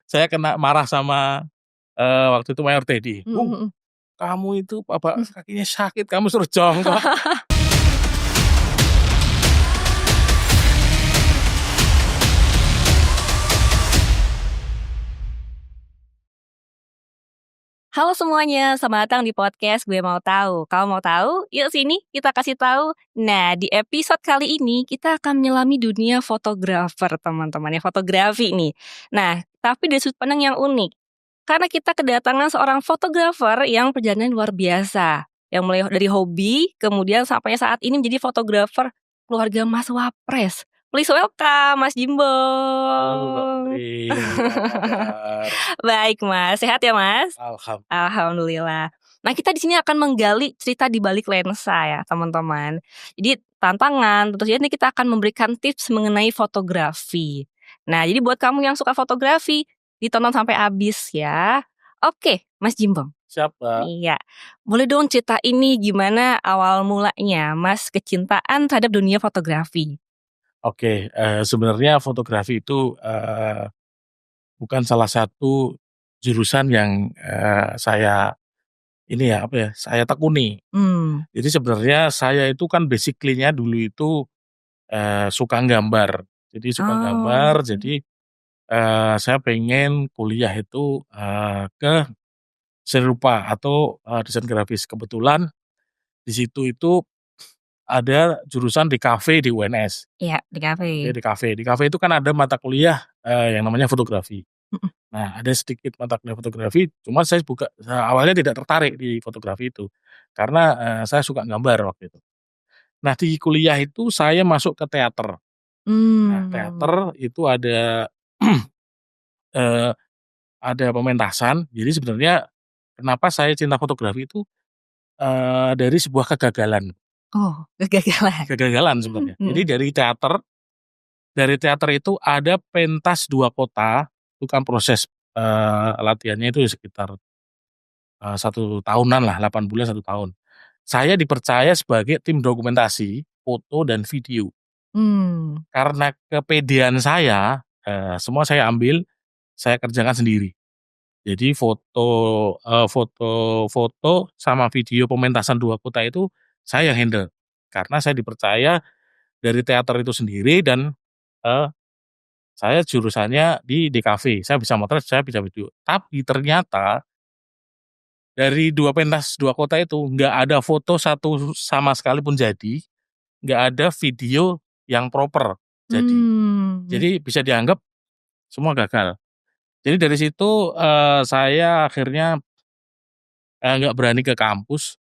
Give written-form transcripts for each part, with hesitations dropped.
saya kena marah sama, waktu itu Mayor Teddy. Mhm. Kamu itu kakinya sakit, kamu suruh jongkok." Halo semuanya, selamat datang di podcast Gue Mau Tahu. Kamu mau tahu? Yuk sini kita kasih tahu. Nah, di episode kali ini kita akan menyelami dunia fotografer, teman-teman ya, fotografi nih. Nah, tapi dari sudut pandang yang unik. Karena kita kedatangan seorang fotografer yang perjalanannya luar biasa. Yang mulai dari hobi, kemudian sampai saat ini menjadi fotografer keluarga Mas Wapres. Please welcome Mas Halo Mbak Jimbong. Putri, apa kabar? Baik Mas, sehat ya Mas? Alhamdulillah. Alhamdulillah. Nah, kita di sini akan menggali cerita di balik lensa ya, teman-teman. Jadi tantangan, tentu saja ini kita akan memberikan tips mengenai fotografi. Nah, jadi buat kamu yang suka fotografi, ditonton sampai habis ya. Oke, Mas Jimbong. Siapa? Iya. Boleh dong cerita ini gimana awal mulanya Mas kecintaan terhadap dunia fotografi? Oke, sebenarnya fotografi itu, bukan salah satu jurusan yang, saya ini ya, apa ya, saya tekuni. Jadi sebenarnya saya itu kan basically-nya dulu itu, suka gambar. Jadi suka Oh. gambar, jadi, saya pengen kuliah itu, ke seni rupa atau, desain grafis. Kebetulan di situ itu ada jurusan DKV di UNS. Iya, di kafe. Oke, di KV itu kan ada mata kuliah, yang namanya fotografi. Mhm. Nah, ada sedikit mata kuliah fotografi, cuma saya awalnya tidak tertarik di fotografi itu, karena, saya suka gambar waktu itu. Nah, di kuliah itu saya masuk ke teater. Nah, Mmm. teater itu ada, eee, ada pementasan, jadi sebenarnya kenapa saya cinta fotografi itu, dari sebuah kegagalan. Oh, kegagalan. Kegagalan sebenarnya. Jadi Mhm. dari teater itu ada pentas 2 kota, itu kan proses, latihannya itu sekitar, 1 tahunan lah, 8 bulan 1 tahun. Saya dipercaya sebagai tim dokumentasi, foto dan video. Mmm. Karena kepedean saya, semua saya ambil, saya kerjakan sendiri. Jadi foto sama video pementasan 2 kota itu saya yang handle. Karena saya dipercaya dari teater itu sendiri dan, eee, saya jurusannya di DKV, saya bisa motret, saya bisa video. Tapi ternyata dari 2 pentas 2 kota itu nggak ada foto satu sama sekali pun jadi, nggak ada video yang proper jadi. Mmm. Jadi bisa dianggap semua gagal. Jadi dari situ, saya akhirnya, nggak berani ke kampus,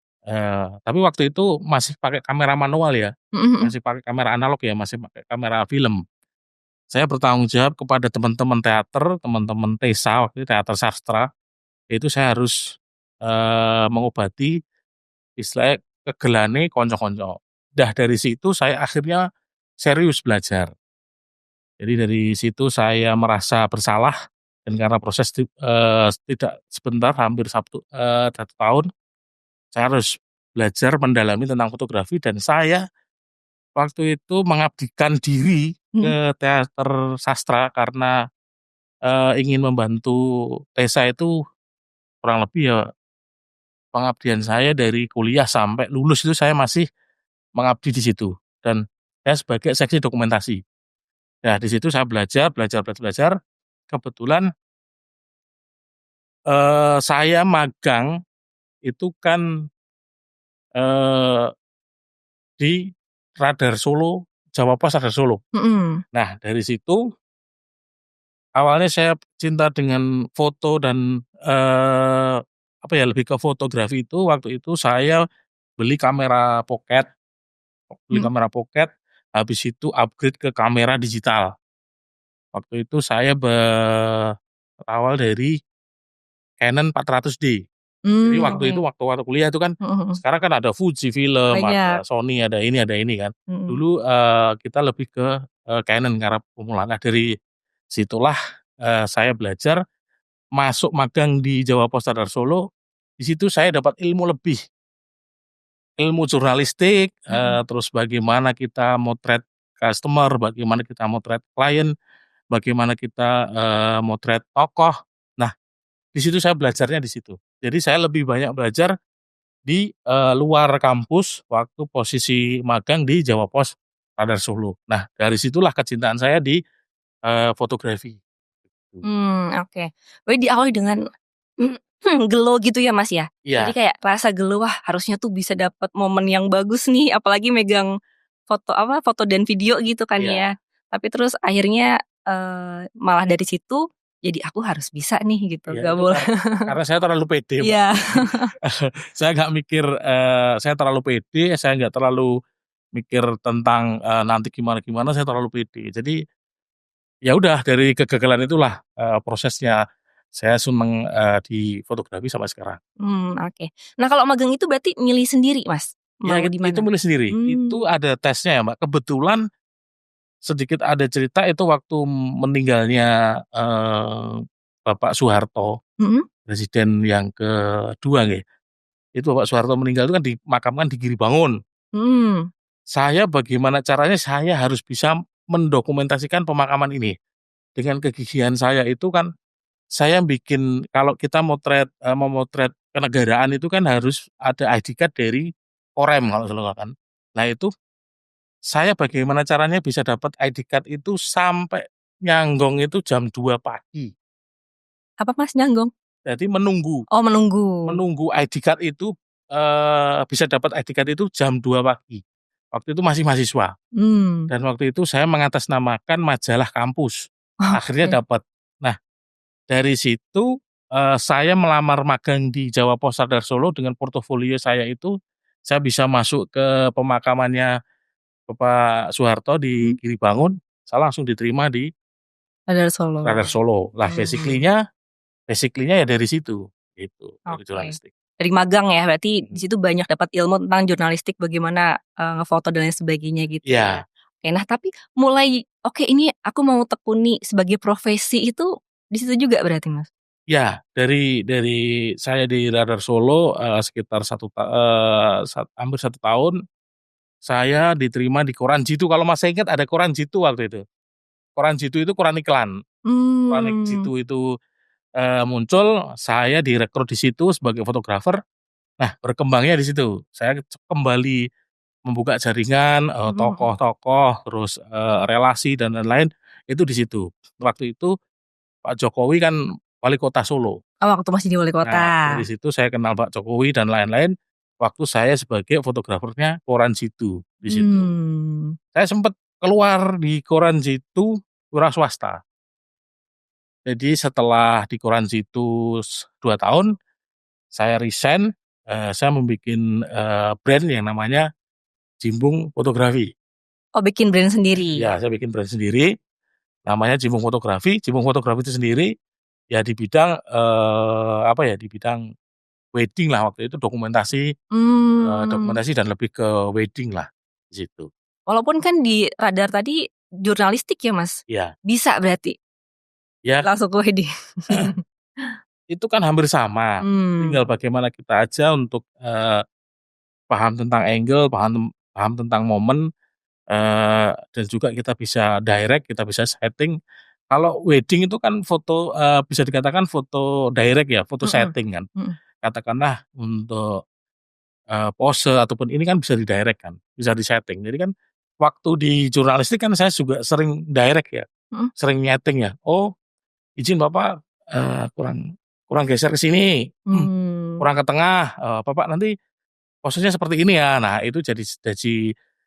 tapi waktu itu masih pakai kamera manual ya, Mhm mhm. masih pakai kamera analog ya, masih pakai kamera film. Saya bertanggung jawab kepada teman-teman teater, teman-teman TESA, waktu itu teater sastra, itu saya harus, mengobati istilahnya kegelane konco-konco. Dah dari situ saya akhirnya serius belajar. Jadi dari situ saya merasa bersalah dan karena proses tidak sebentar hampir 1 tahun, saya harus belajar mendalami tentang fotografi dan saya waktu itu mengabdikan diri Mhm. ke teater sastra karena, ingin membantu TESA itu kurang lebih ya pengabdian saya dari kuliah sampai lulus itu saya masih mengabdi di situ dan saya sebagai seksi dokumentasi. Nah, di situ saya belajar belajar belajar belajar, kebetulan, saya magang itu kan, eee, di Radar Solo, Jawa Pos Radar Solo. Mhm. Nah, dari situ awalnya saya cinta dengan foto dan, apa ya, lebih ke fotografi itu waktu itu saya beli kamera pocket, Mhm. habis itu upgrade ke kamera digital. Waktu itu saya berawal dari Canon 400D. Jadi Mmm, waktu oke. itu waktu kuliah itu kan, Mhm mhm. sekarang kan ada Fuji film, Banyak. ada Sony, ada ini kan. Mhm. Dulu, kita lebih ke, Canon karena pemula. Nah dari situlah, saya belajar, masuk magang di Jawa Pos Radar Solo, di situ saya dapat ilmu lebih, ilmu jurnalistik, Mhm. terus bagaimana kita motret customer, bagaimana kita motret klien, bagaimana kita, motret tokoh. Nah, di situ saya belajarnya di situ. Jadi saya lebih banyak belajar di, luar kampus waktu posisi magang di Jawa Pos Radar Solo. Nah, dari situlah kecintaan saya di, fotografi. Oke. Berarti diawali dengan gelo gitu ya, Mas, ya? Jadi Iya kayak rasa gelo, wah harusnya tuh bisa dapat momen yang bagus nih, apalagi megang foto apa, foto dan video gitu kan iya ya. Tapi terus akhirnya, malah dari situ jadi aku harus bisa nih gitu, iya, gak itu boleh karena saya terlalu pede, Mbak. iya. Jadi, saya nggak mikir, saya terlalu pede, saya nggak terlalu mikir tentang, nanti gimana-gimana, saya terlalu pede. Jadi, ya udah dari kegagalan itulah, prosesnya saya seneng, di fotografi sampai sekarang. Oke. Nah kalau magang itu berarti milih sendiri, Mas? Ya Mau di itu mana? milih sendiri, itu Mmm, ada tesnya ya, Mbak. Kebetulan sedikit ada cerita itu waktu meninggalnya, Bapak Soeharto, mhm? presiden yang kedua nggih, itu Bapak Soeharto meninggal itu kan dimakamkan di Giribangun. Mmm, Saya bagaimana caranya saya harus bisa mendokumentasikan pemakaman ini. Dengan kegigihan saya itu kan, saya bikin kalau kita memotret kenegaraan itu kan harus ada ID card dari Korem kalau nggak salah kan. Nah itu, saya bagaimana caranya bisa dapat ID card itu sampai Nyanggong itu jam 2 pagi. apa Mas, Nyanggong? Jadi menunggu Oh menunggu. menunggu ID card itu, bisa dapat ID card itu jam 2 pagi. Waktu itu masih mahasiswa. Mmm, Dan waktu itu saya mengatasnamakan majalah kampus, akhirnya oke. dapat. Nah, dari situ, saya melamar magang di Jawa Pos Radar Solo dengan portofolio saya itu, saya bisa masuk ke pemakamannya Bapak Soeharto di Mhm. Giribangun, saya langsung diterima di Radar Radar Solo. Solo. Lah Mmm, basically-nya ya dari situ, gitu, dari oke. jurnalistik. Dari magang ya, berarti di Mhm. situ banyak dapat ilmu tentang jurnalistik bagaimana, ngefoto dan lain sebagainya gitu ya. Iya Oke, nah tapi mulai, "Oke ini aku mau tekuni sebagai profesi," itu di situ juga berarti, Mas? iya, dari saya di Radar Solo, sekitar hampir 1 tahun. Saya diterima di koran Jitu, kalau Masnya ingat ada koran Jitu waktu itu. Koran Jitu itu koran iklan. Koran Mmm, Jitu itu, muncul, saya direkrut di situ sebagai fotografer. Nah, berkembangnya di situ. Saya kembali membuka jaringan, mhm mhm. tokoh-tokoh, terus, relasi dan lain-lain, itu di situ. Waktu itu Pak Jokowi kan wali kota Solo. Oh waktu masih di wali kota. Nah, dari situ saya kenal Pak Jokowi dan lain-lain, waktu saya sebagai fotografernya koran Jitu, di situ. Mmm, Saya sempet keluar di koran Jitu, wira swasta. Jadi setelah di koran Jitu 2 tahun, saya resign, saya membikin, brand yang namanya Jimbung Fotografi. oh bikin brand sendiri? Ya, saya bikin brand sendiri, namanya Jimbung Fotografi. Jimbung Fotografi itu sendiri, ya di bidang, apa ya, di bidang wedding lah waktu itu Mmm, dokumentasi dan lebih ke wedding lah, di situ. walaupun kan di radar tadi jurnalistik ya, Mas? Iya, Bisa berarti ya, langsung ke wedding? itu kan hampir sama, Mmm, tinggal bagaimana kita aja untuk, paham tentang angle, paham tentang momen, dan juga kita bisa direct, kita bisa setting. Kalau wedding itu kan foto, bisa dikatakan foto direct ya, foto mhm setting kan. mhm. Katakanlah untuk, pose ataupun ini kan bisa di-direct kan, bisa di-setting. Jadi kan waktu di jurnalistik kan saya juga sering direct ya, Mhm. sering nyeting ya, "Oh, izin Bapak, kurang kurang geser ke sini, Mmm, kurang ke tengah, Bapak nanti posisinya seperti ini ya." Nah, itu jadi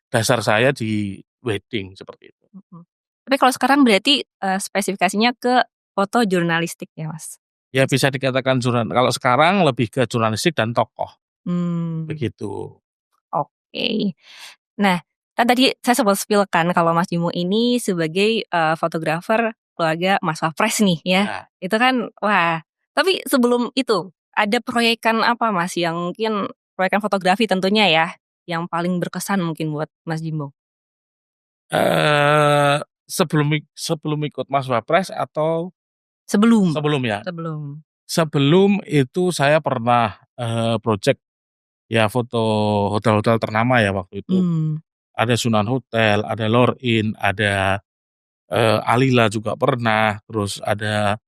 dasar saya di wedding, seperti itu. mhm. Tapi kalau sekarang berarti, spesifikasinya ke foto jurnalistik ya, Mas? Ya bisa dikatakan kalau sekarang lebih ke jurnalistik dan tokoh, Mmm, begitu. oke. Nah, kan tadi saya sempat spill kan kalau Mas Bimo ini sebagai, fotografer keluarga Mas Wapres nih ya. Ya, Itu kan wah, tapi sebelum itu, ada proyekan apa Mas yang mungkin proyekan fotografi tentunya ya, yang paling berkesan mungkin buat Mas Bimo? eee, sebelum ikut Mas Wapres atau Sebelum sebelumnya? sebelum. Sebelum itu saya pernah, project ya foto hotel-hotel ternama ya waktu itu. Mmm, Ada Sunan Hotel, ada Lorין, ada Alila juga pernah, terus ada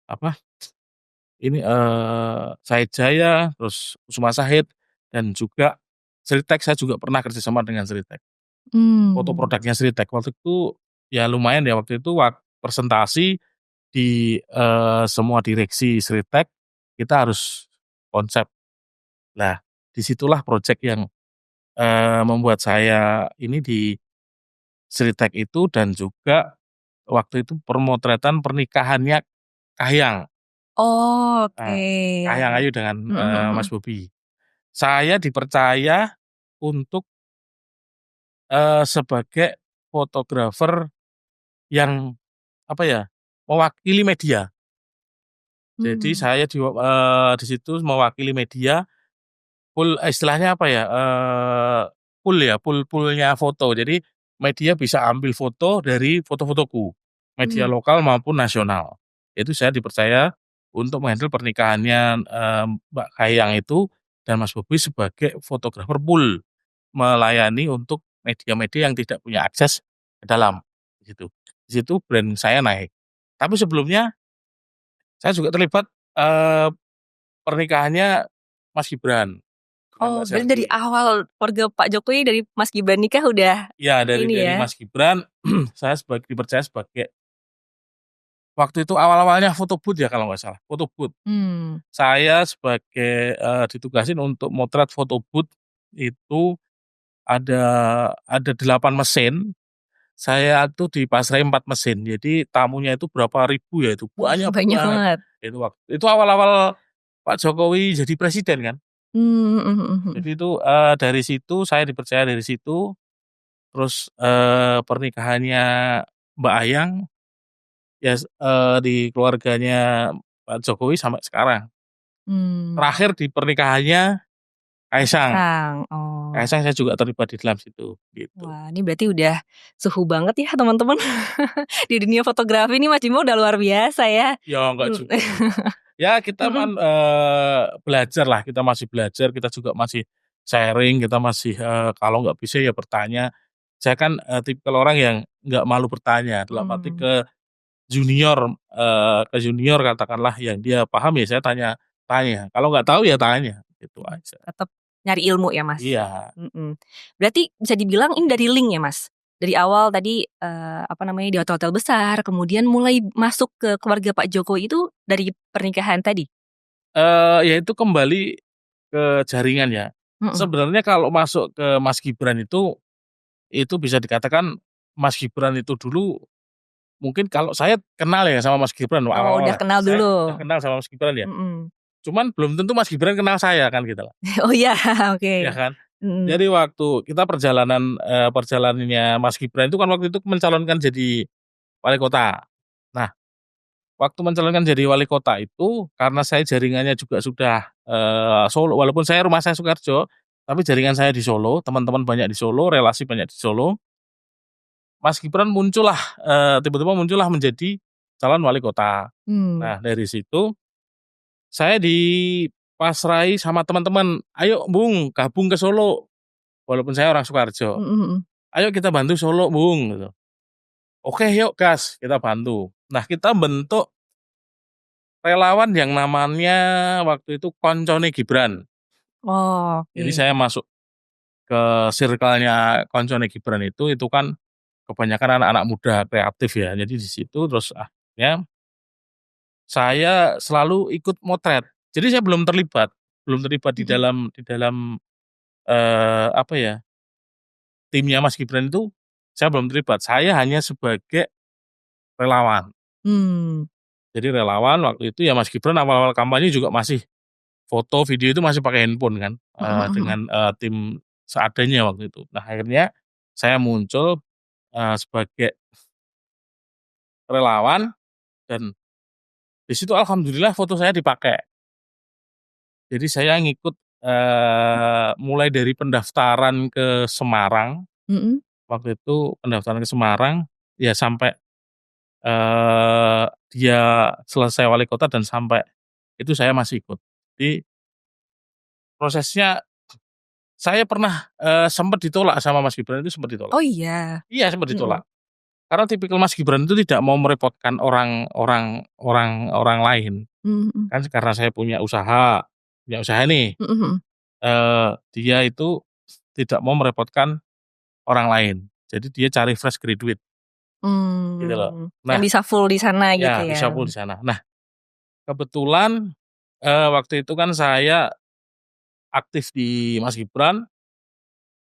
apa, ini, Said Jaya, terus Kusuma Shahid, dan juga Sritek, saya juga pernah kerjasama dengan Sritek. Foto Mmm. produknya Sritek waktu itu, ya lumayan ya waktu itu presentasi di, semua direksi Sritek, kita harus konsep. Nah, disitulah project yang, membuat saya ini di Sritek itu, dan juga waktu itu pemotretan pernikahannya Kahiyang, Oke. nah, Kahiyang Ayu dengan, Mhm mhm Mas mhm. Bobi. Saya dipercaya untuk, sebagai fotografer yang, apa ya, mewakili media. Jadi Mmm. saya di situ mewakili media, istilahnya apa ya, pool-nya foto. Jadi media bisa ambil foto dari foto-fotoku, media Mmm. lokal maupun nasional. Itu saya dipercaya untuk meng-handle pernikahannya, Mbak Kahiyang itu, dan Mas Bobi sebagai fotografer pool, melayani untuk media-media yang tidak punya akses ke dalam, gitu. Di situ brand saya naik. Tapi sebelumnya saya juga terlibat, eee, pernikahannya Mas Gibran dengan Oh, Mbak berarti dari Selvi. awal keluarga Pak Jokowi dari Mas Gibran nikah udah Iya, ini dari ya? Mas Gibran, saya dipercaya sebagai, waktu itu awal-awalnya foto booth ya kalau nggak salah, foto booth. Mmm. Saya sebagai, ditugasin untuk motret foto booth itu ada ada 8 mesin, saya tuh dipasrahin 4 mesin. Jadi tamunya itu berapa ribu ya itu, banyak Banyak banget. banget. Itu awal-awal Pak Jokowi jadi presiden kan. Mhm mhm mhm. Jadi itu, dari situ saya dipercaya dari situ, terus, pernikahannya Mbak Ayang, ya di keluarganya Pak Jokowi sampai sekarang. Mmm. Terakhir di pernikahannya Kaisang. Kaisang, oh. Kaisang saya juga terlibat di dalam situ, gitu. Wah, ini berarti udah suhu banget ya teman-teman. Di dunia fotografi ini Mas Bimo udah luar biasa ya. Ya enggak Mmm. juga sih. Ya kita Mhm. belajar lah, kita masih belajar, kita juga masih sharing, kita masih, kalau nggak bisa ya bertanya. Saya kan, tipikal orang yang nggak malu bertanya, dalam arti Mhm. ke junior katakanlah yang dia paham ya saya tanya, kalau nggak tahu ya tanya, gitu aja. Tetep nyari ilmu ya, Mas? Iya, Mhm. Berarti bisa dibilang ini dari link ya, Mas? Dari awal tadi, apa namanya, di hotel-hotel besar, kemudian mulai masuk ke keluarga Pak Jokowi itu dari pernikahan tadi? ya itu kembali ke jaringan ya. Mhm. Sebenarnya kalau masuk ke Mas Gibran itu bisa dikatakan Mas Gibran itu dulu, mungkin kalau saya kenal ya sama Mas Gibran Oh, udah awal-awal ya, kenal saya udah dulu? kenal sama Mas Gibran ya, Mhm. cuman belum tentu Mas Gibran kenal saya kan gitu loh, Oh iya, ya oke. kan. Mhm. Jadi waktu kita perjalanannya Mas Gibran itu kan waktu itu mencalonkan jadi wali kota. Nah, waktu mencalonkan jadi wali kota itu, karena saya jaringannya juga sudah, Solo, walaupun rumah saya Sukoharjo, tapi jaringan saya di Solo, teman-teman banyak di Solo, relasi banyak di Solo, Mas Gibran muncullah, tiba-tiba muncullah menjadi calon wali kota. Mmm. Nah, dari situ saya dipasrahi sama teman-teman, "Ayo Bung, gabung ke Solo." Walaupun saya orang Sukoharjo, Mhm mhm. "Ayo kita bantu Solo Bung," gitu. "Oke yuk gas, kita bantu." Nah, kita bentuk relawan yang namanya waktu itu Koncone Gibran. Oh, Jadi oke. saya masuk ke circle-nya Koncone Gibran itu kan kebanyakan anak-anak muda kreatif ya. Jadi di situ terus akhirnya saya selalu ikut motret. Jadi saya belum terlibat di Mhm. dalam, apa ya, timnya Mas Gibran itu saya belum terlibat. Saya hanya sebagai relawan. Mmm. Jadi relawan waktu itu ya Mas Gibran awal-awal kampanye juga masih foto, video itu masih pakai handphone kan, Mhm mhm mhm. dengan, tim seadanya waktu itu. Nah akhirnya saya muncul, sebagai relawan, dan di situ alhamdulillah foto saya dipakai. Jadi saya ngikut, mulai dari pendaftaran ke Semarang, Mhm. waktu itu pendaftaran ke Semarang, ya sampai, dia selesai wali kota dan sampai itu saya masih ikut. Jadi prosesnya saya pernah, sempet ditolak sama Mas Gibran, itu sempet ditolak. Oh iya? Iya sempet Mhm. ditolak. Karena tipikal Mas Gibran itu tidak mau merepotkan orang lain. Mhm. Kan karena saya punya usaha nih, Mhm mhm. dia itu tidak mau merepotkan orang lain. Jadi dia cari fresh graduate gitu loh. Yang Nah, bisa full di sana gitu ya bisa ya? full di sana. Nah, kebetulan, waktu itu kan saya aktif di Mas Gibran,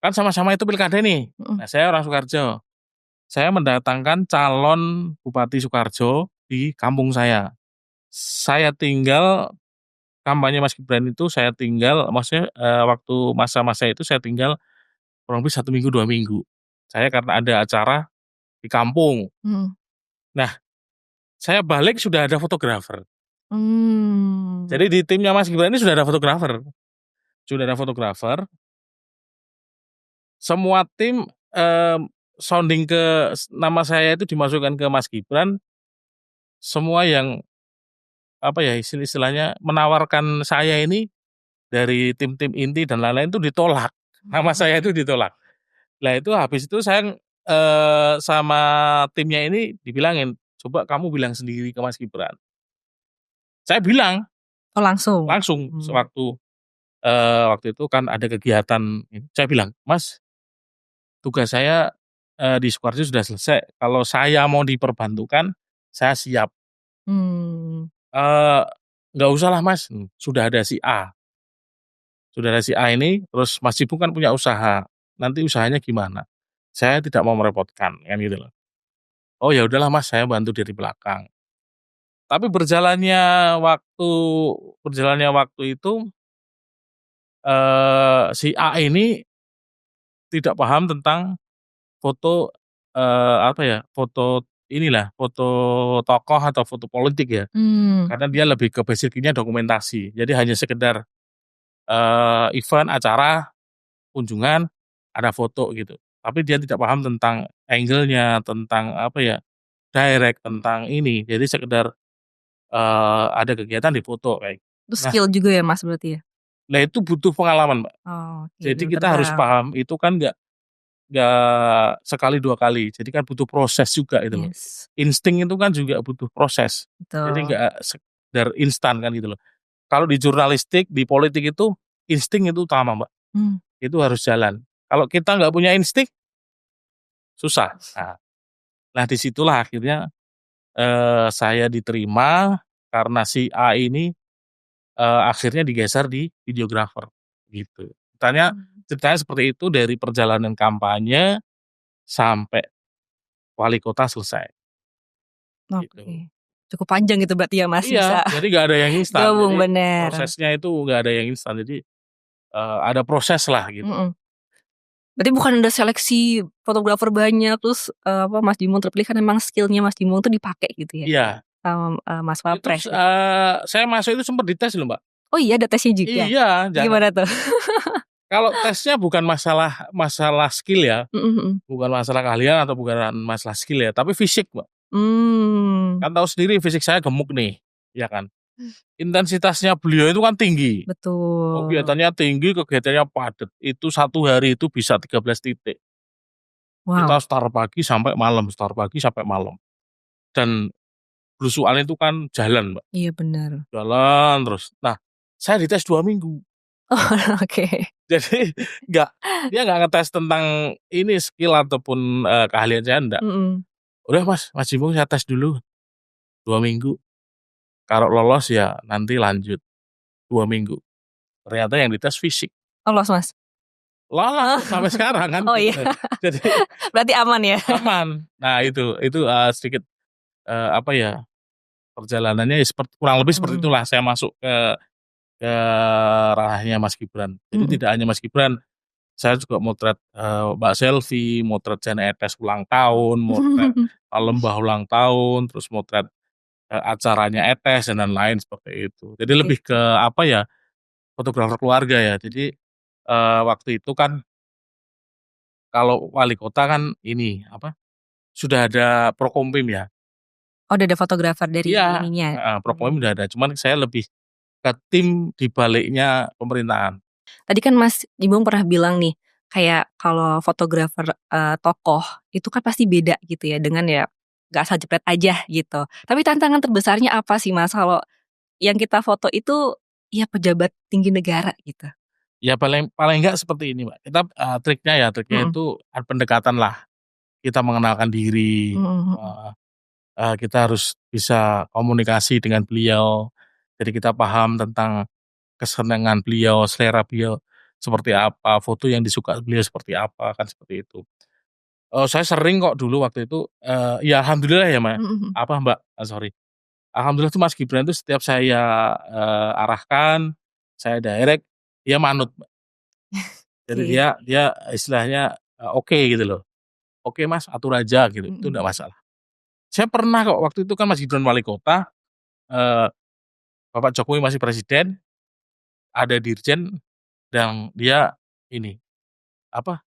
kan sama-sama itu pilkada nih. Mhm. Nah, saya orang Sukoharjo. Saya mendatangkan calon Bupati Sukoharjo di kampung saya. Saya tinggal kampanye Mas Gibran itu saya tinggal maksudnya, waktu masa-masa itu saya tinggal kurang lebih 1 minggu, 2 minggu. Saya karena ada acara di kampung. Mhm. Nah, saya balik sudah ada fotografer. Mmm. Jadi di timnya Mas Gibran ini sudah ada fotografer. Sudah ada fotografer, semua tim, sounding ke nama saya itu dimasukkan ke Mas Gibran, semua yang, apa ya, istilahnya menawarkan saya ini dari tim-tim inti dan lain-lain itu ditolak. Nama saya itu ditolak. Lah itu habis itu saya, sama timnya ini dibilangin, "Coba kamu bilang sendiri ke Mas Gibran." Saya bilang Oh langsung? langsung Mmm. waktu itu kan ada kegiatan ini, saya bilang, "Mas, tugas saya, di Sukoharjo sudah selesai, kalau saya mau diperbantukan, saya siap, Mmm. eee, nggak usahlah Mas, sudah ada si A, sudah ada si A ini, terus Mas Ipung kan punya usaha, nanti usahanya gimana? Saya tidak mau merepotkan," kan gitu loh. "Oh ya udahlah Mas, saya bantu dari belakang." Tapi berjalannya waktu itu, si A ini tidak paham tentang foto, apa ya, foto inilah, foto tokoh atau foto politik ya. Mmm. Karena dia lebih ke basic-nya dokumentasi. Jadi hanya sekedar, event, acara, kunjungan, ada foto gitu. Tapi dia tidak paham tentang angle-nya, tentang apa ya, direct, tentang ini. Jadi sekedar, ada kegiatan difoto kayak gitu. Itu Nah, skill juga ya Mas berarti ya? lah itu butuh pengalaman, Mbak. Oh, oke, Jadi jam kita harus terbang. paham, itu kan nggak sekali 2 kali, jadi kan butuh proses juga itu loh. Yes, Insting itu kan juga butuh proses. Jadi betul. nggak sekedar instan kan gitu loh. Kalau di jurnalistik, di politik itu insting itu utama, Mbak, Mmm. itu harus jalan. Kalau kita nggak punya insting, susah. Nah di situlah akhirnya, saya diterima karena si A ini, akhirnya digeser di videographer, gitu. Ceritanya Mmm. ceritanya seperti itu dari perjalanan kampanye sampai wali kota selesai, gitu. Oke. Cukup panjang itu berarti ya Mas bisa Iya, jadi nggak ada yang instan. gabung, Jadi bener. prosesnya itu nggak ada yang instan. Jadi, ada proseslah gitu. Mhm. Berarti bukan ada seleksi fotografer banyak terus, Mas Jimong terpilih kan emang skill-nya Mas Jimong tuh dipakai gitu ya? Iya, Sama, Mas itu, Wapres gitu? saya masuk itu sempat dites loh, Mbak. Oh iya ada tesnya juga? Iya, jangan Gimana tuh? kalau tesnya bukan masalah masalah skill ya, Mhm mhm. bukan masalah keahlian atau bukan masalah skill ya, tapi fisik, Mbak. Mmm. Kan tahu sendiri fisik saya gemuk nih, ya kan. Intensitasnya beliau itu kan tinggi, Betul. kegiatannya tinggi, kegiatannya padat, itu 1 hari itu bisa 13 titik. Kita Wow, start pagi sampai malam, dan blusukan itu kan jalan, Mbak, iya bener. jalan terus. Nah, saya dites 2 minggu. Oh oke. Jadi nggak dia nggak ngetes tentang ini skill ataupun, keahlian saya enggak. Mhm. "Udah Mas Jimbo saya tes dulu 2 minggu, kalau lolos ya nanti lanjut 2 minggu." Ternyata yang dites fisik. Lolos Mas? Lolos Oh sampai sekarang kan oh iya gitu. Jadi berarti aman ya? aman. Nah itu, sedikit, apa ya, perjalanannya ya kurang lebih seperti Mmm. itulah saya masuk ke ranahnya Mas Gibran. Jadi Mhm. tidak hanya Mas Gibran, saya juga motret, Mbak Selvi, motret Jan Etes ulang tahun, motret Lembah ulang tahun, terus motret, acaranya Etes dan lain-lain seperti itu. Jadi Oke. lebih ke apa ya, fotografer keluarga ya. Jadi, waktu itu kan kalau wali kota kan ini, apa, sudah ada Prokompim ya. Oh udah ada fotografer dari Iya, ininya? heeh, Prokompim Mmm. udah ada, cuman saya lebih ke tim di baliknya pemerintahan. Tadi kan Mas Jimong pernah bilang nih, kayak kalau fotografer, tokoh itu kan pasti beda gitu ya dengan ya nggak asal jepret aja gitu. Tapi tantangan terbesarnya apa sih Mas kalau yang kita foto itu ya pejabat tinggi negara gitu? Ya paling paling enggak seperti ini, Mbak, kita, triknya Mhm. itu pendekatan lah, kita mengenalkan diri, Mhm mhm. heeh, kita harus bisa komunikasi dengan beliau, jadi kita paham tentang kesenangan beliau, selera beliau seperti apa, foto yang disuka beliau seperti apa, kan seperti itu. Saya sering kok dulu waktu itu, ya alhamdulillah ya, Mhm mhm. Mbak, sorry, alhamdulillah tuh Mas Gibran itu setiap saya, arahkan, saya direct, dia manut, Mbak. Jadi Oke. dia istilahnya, oke gitu loh, "Oke Mas, atur aja," gitu, itu Mhm. nggak masalah. Saya pernah kok waktu itu kan Mas Gibran wali kota, eee, Bapak Jokowi masih presiden, ada dirjen dan dia ini,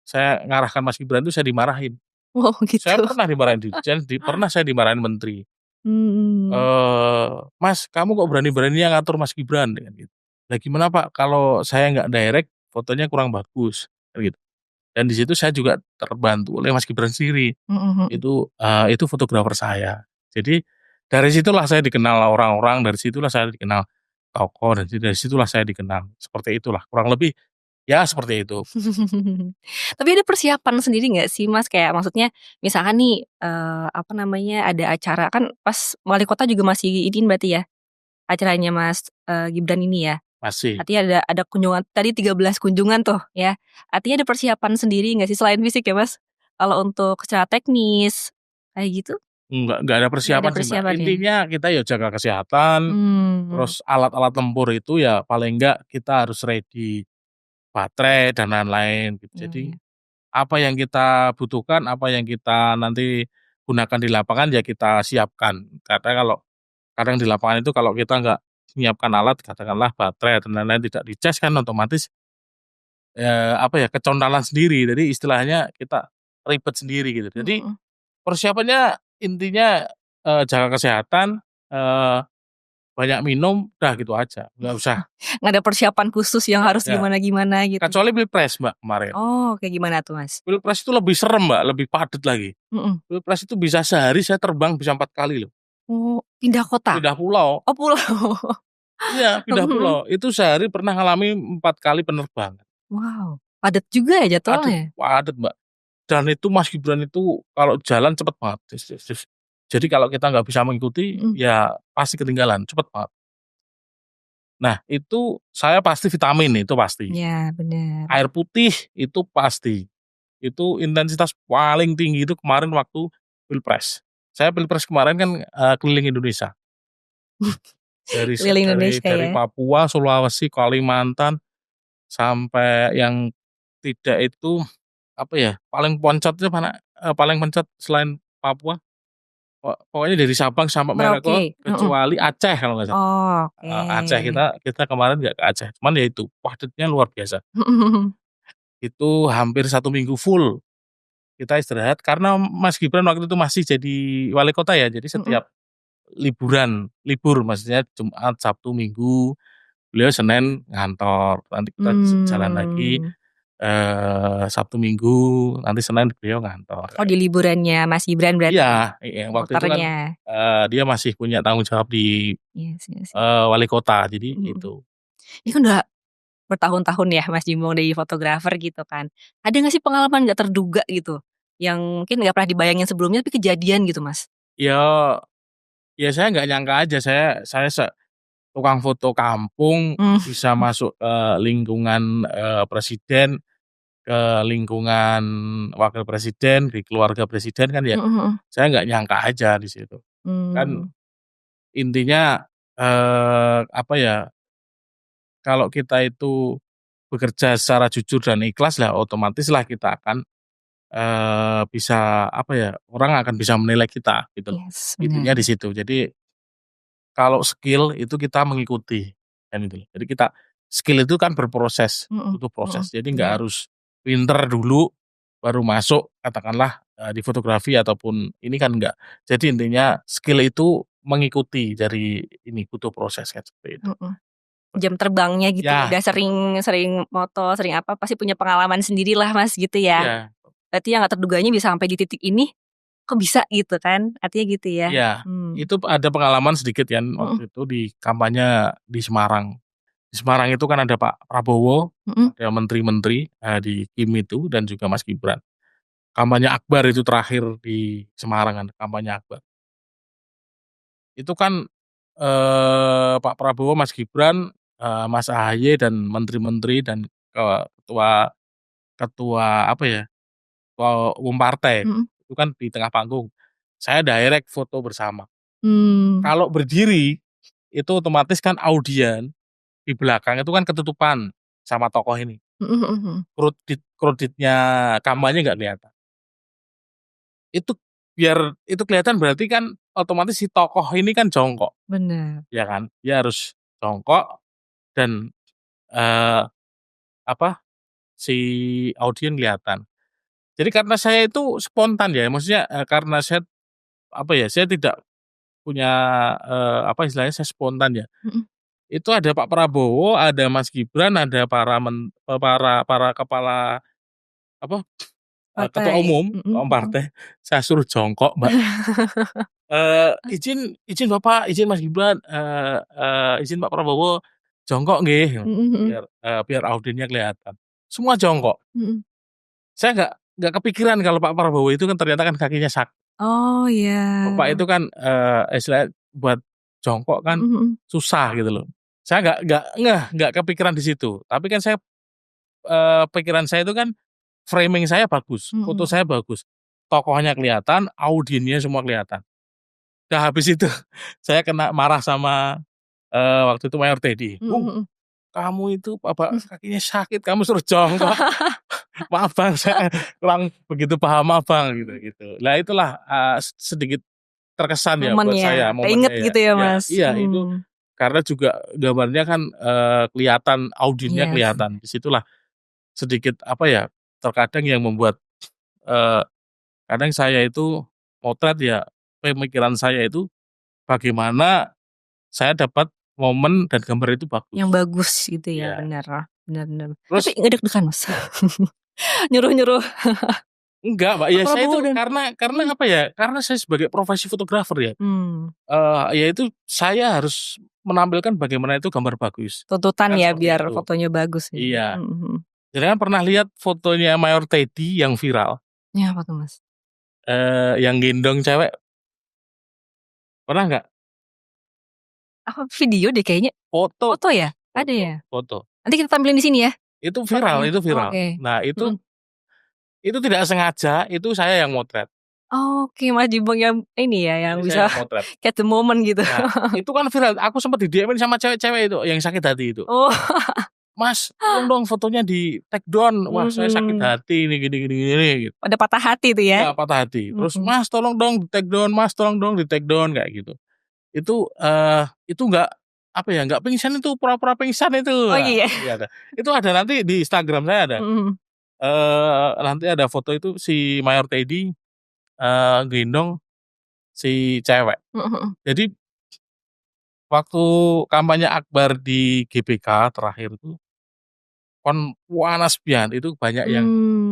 saya ngarahkan Mas Gibran itu saya dimarahin. Oh Saya gitu. pernah dimarahin dirjen, pernah saya dimarahin menteri, Mhm. "Mas, kamu kok berani-beraninya ngatur Mas Gibran?" Dengan gitu. "Lah gimana Pak, kalau saya nggak direct, fotonya kurang bagus," kan gitu. Dan di situ saya juga terbantu oleh Mas Gibran sendiri. Mhm mhm. Itu fotografer saya. Jadi, dari situlah saya dikenal orang-orang, dari situlah saya dikenal tokoh, dan dari situlah saya dikenal, seperti itulah, kurang lebih ya seperti itu. Tapi ada persiapan sendiri nggak sih Mas? Kayak maksudnya misalkan nih, apa namanya, ada acara kan pas wali kota juga masih ini berarti ya, acaranya Mas, Gibran ini ya? Masih. Artinya ada kunjungan tadi 13 kunjungan tuh ya. Artinya ada persiapan sendiri nggak sih selain fisik ya Mas? Kalau untuk secara teknis, kayak gitu, Nggak ada nggak ada persiapan sih, Mbak. persiapan ya? Intinya kita ya jaga kesehatan, Mmm, terus alat-alat tempur itu ya paling enggak kita harus ready baterai dan lain-lain gitu. iya Jadi, iya. apa yang kita butuhkan, apa yang kita nanti gunakan di lapangan ya kita siapkan. Karena kalau kadang di lapangan itu kalau kita nggak menyiapkan alat, katakanlah baterai dan lain-lain tidak dicas kan otomatis, kecontalan sendiri. Jadi istilahnya kita ribet sendiri gitu. Jadi Mhm. persiapannya intinya, jaga kesehatan, eee, banyak minum, udah gitu aja, nggak usah Nggak ada persiapan khusus yang nggak harus ada. gimana-gimana gitu? Kecuali pilpres, Mbak, kemarin. Oh, kayak gimana tuh Mas? Pilpres itu lebih serem, Mbak, lebih padat lagi. Mhm. Pilpres itu bisa sehari saya terbang bisa 4 kali loh, Oh, pindah kota? pindah pulau. Oh pulau. Iya, pindah Mhm. pulau. Itu sehari pernah ngalami 4 kali penerbangan. Wow, padat juga ya Padat jadwalnya? padat, Mbak. Dan itu Mas Gibran itu kalau jalan cepet banget, jadi kalau kita nggak bisa mengikuti, Mhm. ya pasti ketinggalan, cepet banget. Nah, itu saya pasti vitamin, itu pasti. Iya bener. Air putih, itu pasti. Itu intensitas paling tinggi itu kemarin waktu pilpres. Saya pilpres kemarin kan, keliling Indonesia. Dari se Keliling dari Indonesia dari ya? Papua, Sulawesi, Kalimantan, sampai yang tidak itu, paling poncotnya mana, paling pencet selain Papua, pokoknya dari Sabang sampai Merauke Merauke? Mhm. kecuali Aceh kalau nggak salah. Oh, Aceh oke. kita kemarin nggak ke Aceh, cuman ya itu padatnya luar biasa. Mhm mhm. Itu hampir 1 minggu full kita istirahat karena Mas Gibran waktu itu masih jadi wali kota ya, jadi Mhm. setiap libur maksudnya Jumat, Sabtu, Minggu, beliau Senin ngantor, nanti kita jalan lagi, Mmm. Sabtu, Minggu, nanti Senin beliau ngantor. Oh di liburannya Mas Gibran Iya, berarti? waktu itu kan, Muternya? dia masih punya tanggung jawab di, Iya sih iya sih. wali kota, jadi Mhm. itu. Ini kan udah bertahun-tahun ya Mas Jimbong jadi fotografer gitu kan. Ada nggak sih pengalaman nggak terduga gitu, yang mungkin nggak pernah dibayangin sebelumnya tapi kejadian gitu Mas? Ya ya saya nggak nyangka aja, saya tukang foto kampung Mmm. bisa masuk ke lingkungan, presiden, ke lingkungan wakil presiden, di keluarga presiden kan ya, Mhm mhm. saya nggak nyangka aja di situ. Kan Mmm. intinya, kalau kita itu bekerja secara jujur dan ikhlas lah otomatislah kita akan, bisa orang akan bisa menilai kita gitu loh, Yes, intinya di bener. situ. Jadi kalau skill itu kita mengikuti, kan gitu loh. Jadi skill itu kan berproses, Mhm butuh mhm. proses. Jadi nggak Bener. harus pinter dulu baru masuk katakanlah, di fotografi ataupun ini kan enggak. Jadi intinya skill itu mengikuti dari ini, butuh proses kan seperti itu. Mhm. jam terbangnya gitu, Ya. udah sering moto, sering apa, pasti punya pengalaman sendirilah Mas gitu ya. Iya. Berarti yang nggak terduganya bisa sampai di titik ini, kok bisa gitu kan? Artinya gitu ya. Iya, itu ada pengalaman sedikit kan waktu itu di kampanye di Semarang. Di Semarang itu kan ada Pak Prabowo, ada menteri-menteri, di Kim itu dan juga Mas Gibran. Kampanye akbar itu terakhir di Semarang kan, kampanye akbar. Itu kan, Pak Prabowo, Mas Gibran, Mas Ahaye dan menteri-menteri dan, ketua ketua apa ya, ketua umum partai, itu kan di tengah panggung. Saya direct foto bersama. Kalau berdiri, itu otomatis kan audien di belakang itu kan ketutupan sama tokoh ini. Kreditnya kampanye nggak kelihatan. Itu biar itu kelihatan berarti kan otomatis si tokoh ini kan jongkok. Bener. Ya kan? Dia harus jongkok dan, si audien kelihatan. Jadi karena saya itu spontan ya, maksudnya, karena saya tidak punya, istilahnya saya spontan ya. Itu ada Pak Prabowo, ada Mas Gibran, ada para kepala apa, ketua umum partai, saya suruh jongkok, Mbak. "Izin Bapak, izin Mas Gibran, izin Pak Prabowo, jongkok nggih," biar audiennya kelihatan. Semua jongkok. Saya nggak kepikiran kalau Pak Prabowo itu kan ternyata kan kakinya Oh iya. Bapak itu kan, istilahnya buat jongkok kan susah gitu loh. Saya nggak kepikiran di situ. Tapi kan saya, pikiran saya itu kan framing saya bagus, foto saya bagus, tokohnya kelihatan, audiennya semua kelihatan. Nah habis itu saya kena marah sama, waktu itu Mayor Teddy. Kamu itu kakinya sakit, kamu suruh jongkok." "Maaf Bang, saya kurang begitu paham Abang," gitu. Nah itulah, sedikit terkesan ya buat saya momennya keinget ya. gitu ya Mas? Iya itu karena juga gambarnya kan, kelihatan, audiennya kelihatan. Di situlah sedikit terkadang yang membuat, kadang saya itu potret ya, pemikiran saya itu bagaimana saya dapat momen dan gambar itu bagus. Yang bagus gitu ya, Iya. bener. Terus Tapi nggak deg-degan Mas? Nyuruh-nyuruh. enggak Mbak, ya saya itu karena saya sebagai profesi fotografer ya, ya itu saya harus menampilkan bagaimana itu gambar bagus. Tuntutan Kan ya seperti biar itu. fotonya bagus ya. Iya. Jadi kan pernah lihat fotonya Mayor Teddy yang viral, Ya apa tuh Mas? yang gendong cewek, pernah nggak? Apa video deh kayaknya? Foto. Foto ya? Ada ya? Foto. Nanti kita tampilin di sini ya? Itu viral. Oke. Nah itu tidak sengaja, itu saya yang motret. Oke, Mas Jimbong yang ini ya, yang Jadi bisa saya yang motret. catch the moment gitu. Nah, itu kan viral, aku sempat di-DM-in sama cewek-cewek itu yang sakit hati itu. Oh. "Mas, tolong dong fotonya di take down, wah saya sakit hati ini gini," gitu. Ada patah hati tuh ya? Iya patah hati. Terus, "Mas tolong dong di take down Mas, tolong dong di take down," kayak gitu. Itu nggak pingsan itu, pura-pura pingsan itu. Oh iya. Iya ada. Itu ada nanti di Instagram saya ada. Nanti ada foto itu si Mayor Teddy, gendong si cewek. Jadi waktu kampanye akbar di GBK terakhir itu, kon panas pian, itu banyak yang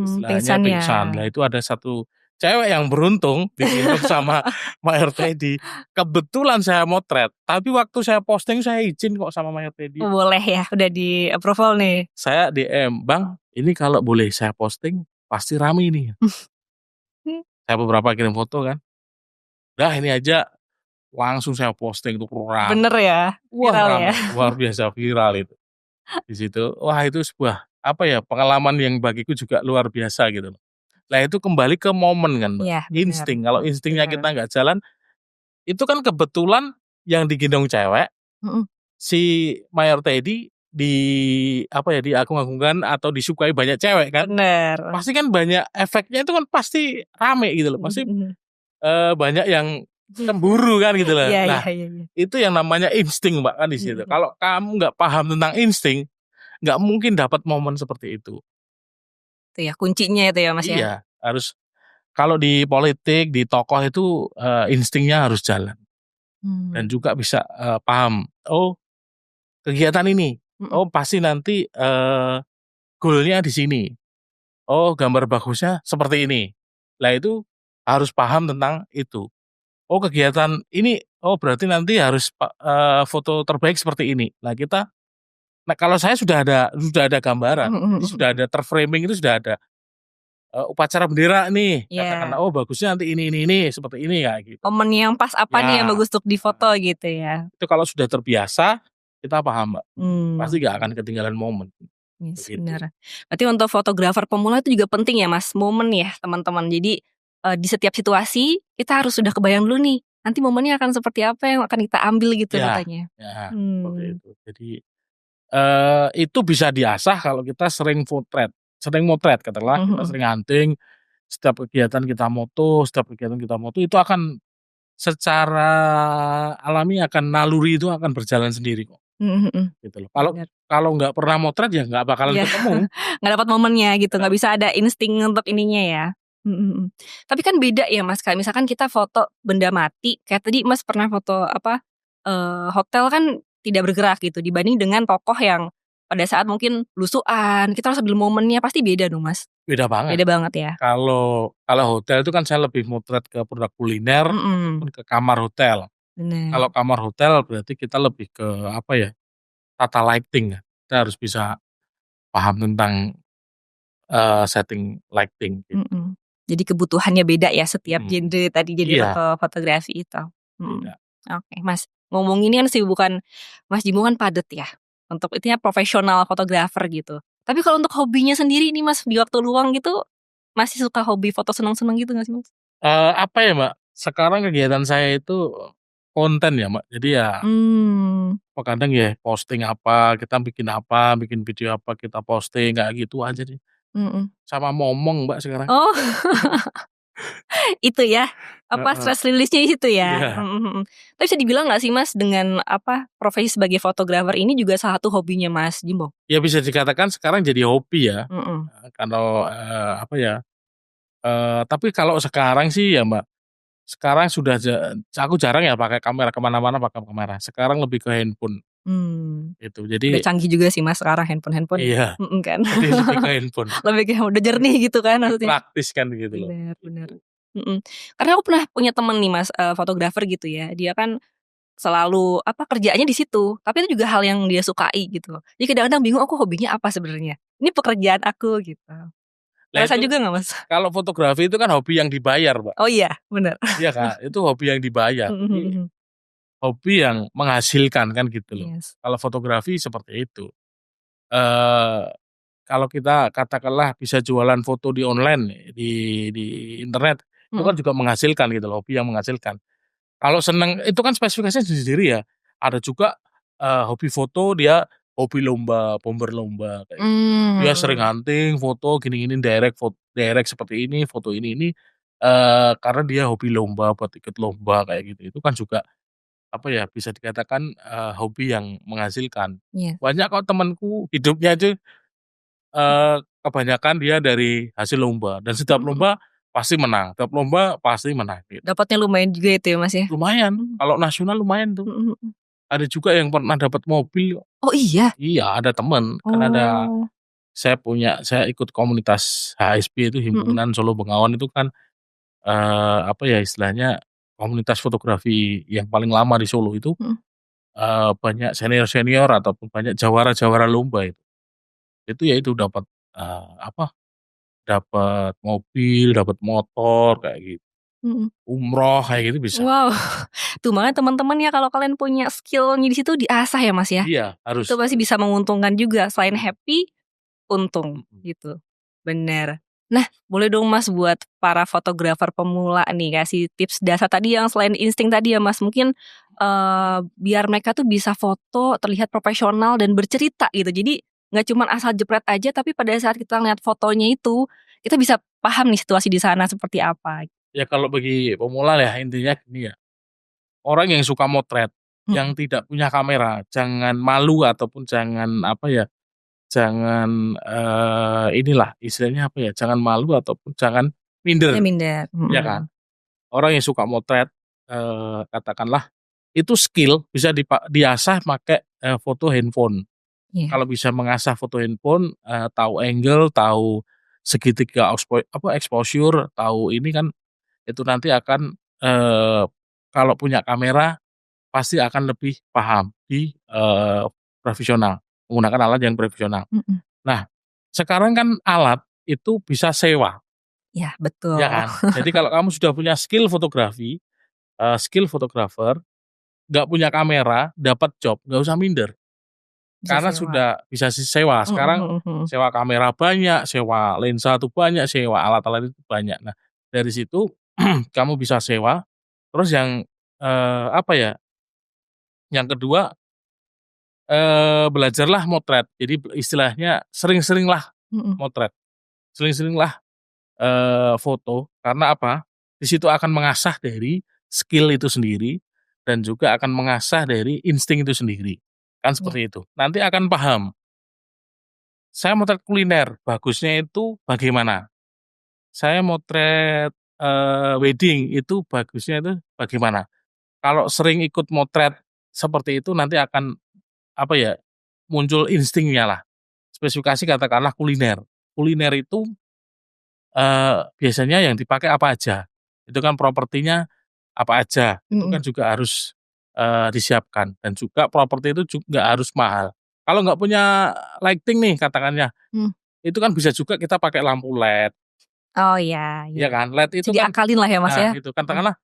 istilahnya pingsan. Nah itu ada satu cewek yang beruntung digendong sama Mayor Teddy. Kebetulan saya motret, tapi waktu saya posting saya izin kok sama Mayor Teddy. Boleh ya, udah di approval nih. Saya DM, "Bang, ini kalau boleh saya posting pasti rame nih." Saya beberapa kirim foto kan. Dah ini aja langsung saya posting itu rame. Bener ya? Viral Wah, rame, ya? luar biasa viral itu. Di situ, wah itu sebuah pengalaman yang bagiku juga luar biasa gitu loh. Nah itu kembali ke momen kan Mbak, Iya, insting. Kalau instingnya kita nggak jalan, itu kan kebetulan yang digendong cewek, si Mayor Teddy diagung-agungkan atau disukai banyak cewek kan. Bener. Pasti kan banyak efeknya itu kan pasti rame gitu loh. Pasti banyak yang cemburu kan gitu loh. Iya. Nah, itu yang namanya insting Mbak kan di situ. Kalau kamu nggak paham tentang insting, nggak mungkin dapat momen seperti itu. Itu ya kuncinya itu ya Mas ya? Iya, harus kalau di politik, di tokoh itu, instingnya harus jalan. Dan juga bisa, paham, oh kegiatan ini. Oh pasti nanti goalnya di sini. Oh gambar bagusnya seperti ini. Lah itu harus paham tentang itu. Oh kegiatan ini, oh berarti nanti harus foto terbaik seperti ini. Nah kalau saya sudah ada gambaran, jadi sudah ada terframing, itu sudah ada upacara bendera nih, katakanlah oh bagusnya nanti ini seperti ini ya gitu. Momen yang pas apa nih yang Ya, bagus untuk difoto gitu ya. itu kalau sudah terbiasa kita paham Mbak, pasti Hmm. nggak akan ketinggalan momen. Yes, Begitu. benar. Berarti untuk fotografer pemula itu juga penting ya Mas, momen ya teman-teman. Jadi di setiap situasi kita harus sudah kebayang dulu nih, nanti momennya akan seperti apa yang akan kita ambil gitu Ya, katanya. ya seperti Hmm. itu. Jadi itu bisa diasah kalau kita sering motret katakanlah kita sering hunting, setiap kegiatan kita moto, itu akan secara alami naluri itu akan berjalan sendiri kok, gitu loh. Benar. Kalau nggak pernah motret ya nggak bakalan Iya. ketemu. Nggak dapat momennya gitu, nggak bisa ada insting untuk ininya ya. Tapi kan beda ya Mas, kayak misalkan kita foto benda mati, kayak tadi Mas pernah foto apa, hotel kan tidak bergerak gitu, dibanding dengan tokoh yang pada saat mungkin lusuhan, kita harus ambil momennya, pasti beda dong Mas? Beda banget. Beda banget ya? Kalau hotel itu kan saya lebih motret ke produk kuliner ataupun ke kamar hotel. Kalau Bener. kamar hotel berarti kita lebih ke apa ya, tata lighting ya. Kita harus bisa paham tentang setting lighting gitu. Jadi kebutuhannya beda ya setiap genre tadi jadi Iya, fotografi itu. beda. Oke Mas, ngomong ini kan kesibukan Mas Jimbo kan padat ya, untuk itunya profesional fotografer gitu. Tapi kalau untuk hobinya sendiri nih Mas, di waktu luang gitu, masih suka hobi foto seneng-seneng gitu gak sih Mas? Apa ya Mbak, sekarang kegiatan saya itu konten ya Mbak. Jadi ya kadang ya posting apa, kita bikin video apa, kita posting kayak gitu aja sih. Sama momong Mbak sekarang. Oh. Itu ya, apa, Heeh. stress release-nya itu ya? Iya. Tapi bisa dibilang nggak sih Mas, dengan apa, profesi sebagai fotografer ini juga salah satu hobinya Mas Jimbo? Ya bisa dikatakan sekarang jadi hobi ya. Mhm. Kalau apa ya, tapi kalau sekarang sih ya Mbak, sekarang sudah aku jarang ya pakai kamera, kemana-mana pakai kamera. Sekarang lebih ke handphone gitu. Udah Jadi canggih juga sih Mas sekarang handphone-handphone, iya, kan. jadi lebih ke handphone. Lebih kayak udah jernih gitu kan Lebih maksudnya? praktis kan gitu loh. Bener bener. Gitu. Karena aku pernah punya temen nih Mas, fotografer gitu ya, dia kan selalu apa, kerjaannya di situ, tapi itu juga hal yang dia sukai gitu. Jadi kadang-kadang bingung, aku hobinya apa sebenarnya? Ini pekerjaan aku gitu. Lah Ngerasain itu juga nggak Mas? kalau fotografi itu kan hobi yang dibayar, Mbak. Oh iya, bener. Iya Kak, itu hobi yang dibayar. Jadi hobi yang menghasilkan kan gitu loh. Yes. Kalau fotografi seperti itu. Eee, kalau kita katakanlah bisa jualan foto di online, di internet, itu kan juga menghasilkan gitu loh, hobi yang menghasilkan. Kalau seneng itu kan spesifikasinya sendiri ya. Ada juga, hobi foto dia hobi lomba, bomber lomba kayak gitu. Dia sering hunting, foto gini-gini, direct seperti ini, foto ini, karena dia hobi lomba, buat ikut lomba kayak gitu. Itu kan juga apa ya, bisa dikatakan, hobi yang menghasilkan. Iya. Banyak kok temenku hidupnya itu, kebanyakan dia dari hasil lomba dan setiap lomba setiap lomba pasti menang gitu. Dapatnya lumayan juga itu ya Mas ya? Lumayan, kalau nasional lumayan tuh. Ada juga yang pernah dapat mobil kok. Oh iya? Iya, ada temen, kan ada Oh. saya ikut komunitas HSB itu Himpunan Solo Bengawan itu kan, apa ya istilahnya, komunitas fotografi yang paling lama di Solo itu, banyak senior-senior ataupun banyak jawara-jawara lomba itu. Itu ya itu dapat, apa, dapat mobil, dapat motor kayak gitu, umroh kayak gitu bisa. Wow, tuh makanya teman-teman ya kalau kalian punya skill-nya di situ diasah ya Mas ya? Iya, Itu harus pasti harus. bisa menguntungkan juga, selain happy, untung Mhm. gitu. Bener. Nah, boleh dong Mas buat para fotografer pemula nih kasih tips dasar tadi yang selain insting tadi ya Mas, mungkin, biar mereka tuh bisa foto terlihat profesional dan bercerita gitu. Jadi nggak cuman asal jepret aja, tapi pada saat kita ngeliat fotonya itu, kita bisa paham nih situasi di sana seperti apa. Ya kalau bagi pemula ya intinya gini ya, orang yang suka motret, yang Mhm. tidak punya kamera, jangan malu ataupun jangan apa ya, jangan, inilah istilahnya apa ya, jangan malu ataupun jangan Ya minder, minder, ya kan? Orang yang suka motret, katakanlah itu skill bisa diasah make foto handphone. Iya. Kalau bisa mengasah foto handphone, tahu angle, tahu segitiga exposure, tahu ini kan, itu nanti akan, kalau punya kamera pasti akan lebih paham di, profesional, menggunakan alat yang profesional. Mhm. Nah, sekarang kan alat itu bisa sewa, Iya, ya betul. kan? Jadi kalau kamu sudah punya skill fotografi, skill fotografer, nggak punya kamera, dapat job, nggak usah minder. Bisa Karena sewa. sudah bisa sewa. Mhm Sekarang mhm mhm. sewa kamera banyak, sewa lensa tuh banyak, sewa alat-alat itu banyak. Nah, dari situ kamu bisa sewa, terus yang, apa ya, yang kedua, belajarlah motret. Jadi istilahnya sering-seringlah Mhm. motret, sering-seringlah, foto. Karena apa, di situ akan mengasah dari skill itu sendiri dan juga akan mengasah dari insting itu sendiri, kan Iya. seperti itu. Nanti akan paham. Saya motret kuliner, bagusnya itu bagaimana? Saya motret, wedding, itu bagusnya itu bagaimana? Kalau sering ikut motret seperti itu nanti akan, apa ya, muncul instingnya lah. Spesifikasi katakanlah kuliner. Kuliner itu, biasanya yang dipakai apa aja, itu kan propertinya apa aja, itu kan Mhm. juga harus, disiapkan dan juga properti itu juga harus mahal. Kalau nggak punya lighting nih katakannya, Mmm. itu kan bisa juga kita pakai lampu LED, Oh, iya iya. ya kan. LED Bisa itu kan, diakalin lah ya, Mas, nah ya? itu Mhm. katakanlah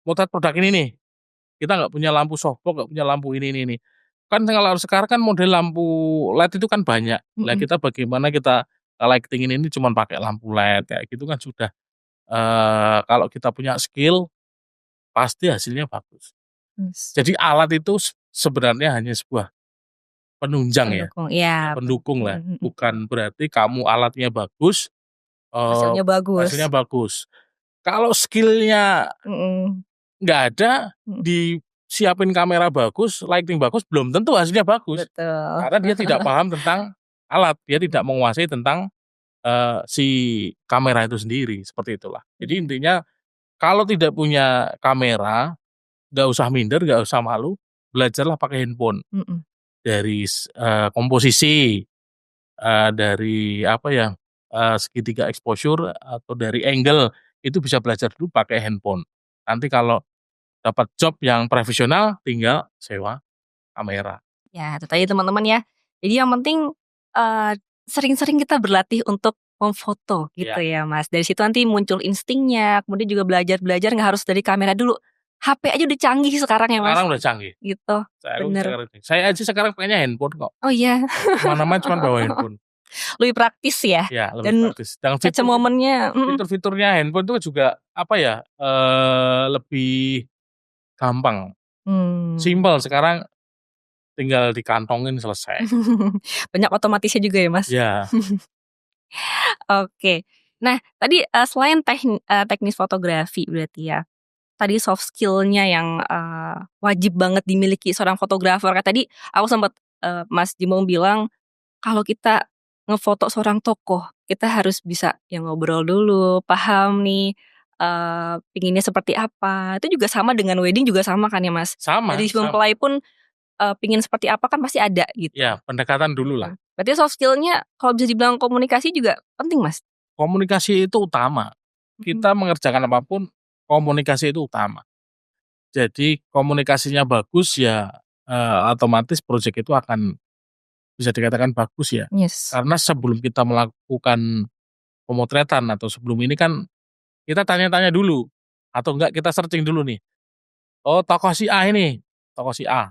motret produk ini nih, kita nggak punya lampu softbox, nggak punya lampu ini. Kan kalau sekarang kan model lampu LED itu kan banyak. Lah Mhm. kita bagaimana kita lighting-in ini cuman pakai lampu LED kayak gitu kan sudah, kalau kita punya skill pasti hasilnya bagus. Wis. Jadi alat itu sebenarnya hanya sebuah penunjang ya, Pendukung, iya, pendukung lah, mhm mhm. bukan berarti kamu alatnya bagus, eee, Hasilnya bagus. hasilnya bagus. Kalau skill-nya Mhm nggak ada, mhm. disiapin kamera bagus, lighting bagus, belum tentu hasilnya bagus. Betul. Karena dia tidak paham tentang alat, dia tidak Mhm. menguasai tentang, si kamera itu sendiri, seperti itulah. Jadi Iya. intinya kalau tidak punya kamera, nggak usah minder, nggak usah malu, belajarlah pakai handphone. Mhm. Dari komposisi, dari apa ya, segitiga exposure atau dari angle, itu bisa belajar dulu pakai handphone. Nanti kalau dapat job yang profesional, tinggal sewa kamera. Ya, itu tadi teman-teman ya. Jadi yang penting, eee, sering-sering kita berlatih untuk memfoto gitu Iya, ya, Mas. Dari situ nanti muncul instingnya, kemudian juga belajar-belajar nggak harus dari kamera dulu. HP aja udah canggih sekarang ya, Mas, sekarang udah canggih. gitu. Bener. Saya aja sekarang pakainya handphone kok, Oh iya, ke mana-mana cuman bawa handphone. lebih praktis ya, Ya lebih dan praktis. Dan capture momennya mhm. fitur-fiturnya handphone itu juga apa ya, lebih gampang, Mmm. simpel sekarang tinggal dikantongin selesai. Banyak otomatisnya juga ya, Mas? Ya, Oke. Nah, tadi, selain teknis fotografi berarti ya, tadi soft skill-nya yang, wajib banget dimiliki seorang fotografer. Kayak tadi aku sempet, Mas Jimong bilang kalau kita ngefoto seorang tokoh, kita harus bisa ya ngobrol dulu, paham nih, pinginnya seperti apa. Itu juga sama dengan wedding juga sama kan ya, Mas? Dari sama si sama. mempelai pun, pingin seperti apa kan pasti ada gitu. Ya, pendekatan dululah. Mhm. Berarti soft skill-nya kalau bisa dibilang komunikasi juga penting, Mas? Komunikasi itu utama. Mhm. Kita mengerjakan apapun, komunikasi itu utama. Jadi komunikasinya bagus ya, otomatis project itu akan bisa dikatakan bagus ya. Yes. Karena sebelum kita melakukan pemotretan atau sebelum ini kan kita tanya-tanya dulu, atau enggak kita searching dulu nih, oh tokoh si A ini, tokoh si A.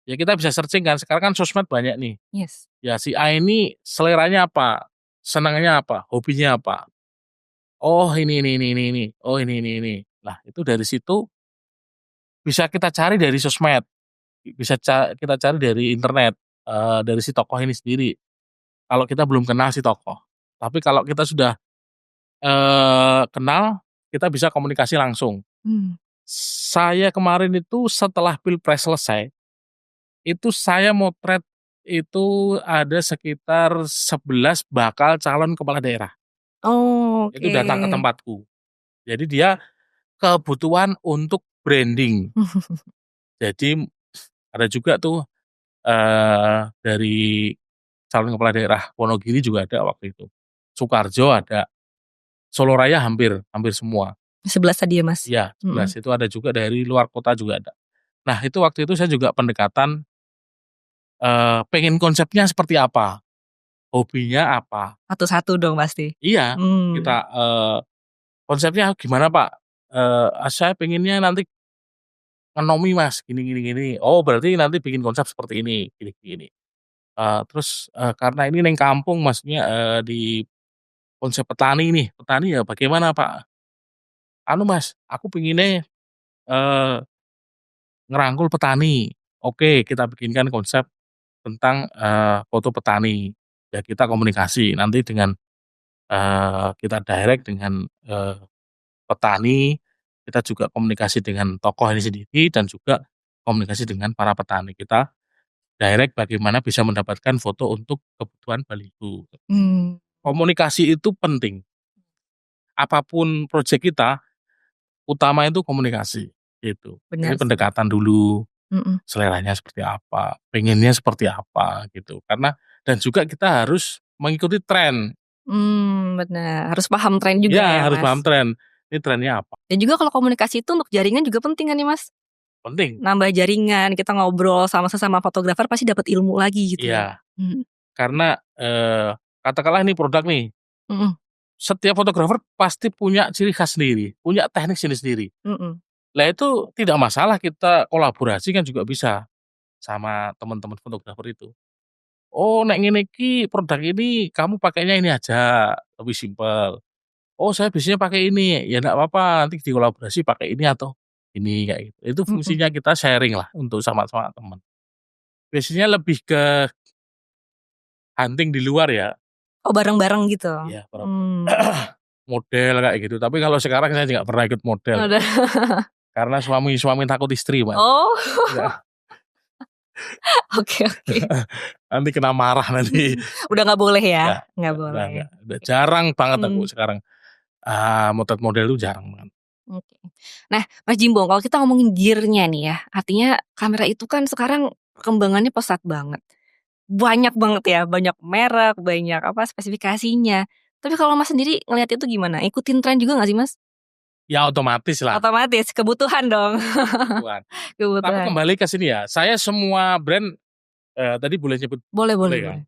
Ya kita bisa searching kan, sekarang kan sosmed banyak nih. Yes. Ya si A ini seleranya apa, senangnya apa, hobinya apa. Oh ini. Oh ini. Nah itu dari situ bisa kita cari dari sosmed, bisa kita cari dari internet, dari si tokoh ini sendiri, kalau kita belum kenal si tokoh. Tapi kalau kita sudah, kenal, kita bisa komunikasi langsung. Mmm. Saya kemarin itu setelah pilpres selesai, itu saya motret itu ada sekitar 11 bakal calon kepala daerah, Oh, itu oke. datang ke tempatku. Jadi dia kebutuhan untuk branding. Jadi ada juga tuh, dari calon kepala daerah Wonogiri juga ada waktu itu. Sukarjo ada, Solo Raya hampir semua. 11 tadi ya, Mas? Iya, 11 itu ada juga dari luar kota juga ada. Nah, itu waktu itu saya juga pendekatan, pengen konsepnya seperti apa, hobinya apa. Satu-satu dong pasti? Iya, kita, konsepnya gimana Pak? Saya pengennya nanti ngenomi Mas, gini gini gini. Oh berarti nanti bikin konsep seperti ini, gini gini. Terus, karena ini neng kampung maksudnya, di konsep petani nih, petani ya bagaimana Pak? Anu Mas, aku pengennya, eee, ngerangkul petani. Oke, kita bikinkan konsep tentang, foto petani. Ya kita komunikasi nanti dengan, kita direct dengan, petani, kita juga komunikasi dengan tokoh ini sendiri dan juga komunikasi dengan para petani. Kita direct bagaimana bisa mendapatkan foto untuk kebutuhan baliho. Mmm. Komunikasi itu penting. Apapun project kita, utama itu komunikasi, gitu. Jadi Benar sih. pendekatan dulu, Mhm. seleranya seperti apa, pengennya seperti apa, gitu. Karena dan juga kita harus mengikuti tren. Bener, harus paham tren juga Ya, ya, harus paham Mas? tren. Ini trennya apa? Dan juga kalau komunikasi itu untuk jaringan juga penting kan ya, Mas? Penting. Nambah jaringan, kita ngobrol sama sesama fotografer pasti dapat ilmu lagi gitu ya? Iya, karena, katakanlah ini produk nih, Mhm setiap fotografer pasti punya ciri khas sendiri, punya teknik sendiri-sendiri. mhm Lah itu tidak masalah kita kolaborasi kan juga bisa sama teman-teman fotografer itu. "Oh nek ngene iki produk ini kamu pakainya ini aja, lebih simpel. Oh saya biasanya pakai ini." Ya ndak apa-apa nanti dikolaborasi pakai ini atau ini, kayak gitu. Itu mhm. fungsinya kita sharing lah untuk sama-sama teman. Biasanya lebih ke hunting di luar ya, Oh bareng-bareng gitu? iya Mmm. model kayak gitu, tapi kalau sekarang saya nggak pernah ikut model, Udah. karena suami takut istri, Mas. Oh, Ya, oke oke. nanti kena marah nanti. Udah nggak boleh Nggak ya? Nggak udah boleh. nggak, udah jarang banget aku Mmm, sekarang, motret model tuh jarang banget. oke. Nah, Mas Jimbo, kalau kita ngomongin gear-nya nih ya, artinya kamera itu kan sekarang perkembangannya pesat banget. Banyak banget ya, banyak merek, banyak apa, spesifikasinya. Tapi kalau Mas sendiri ngelihat itu gimana? Ikutin tren juga nggak sih, Mas? Ya otomatis lah, Otomatis, kebutuhan dong, kebutuhan. Tapi kebutuhan. kembali ke sini ya, saya semua brand, tadi boleh nyebut Boleh boleh boleh kan? boleh.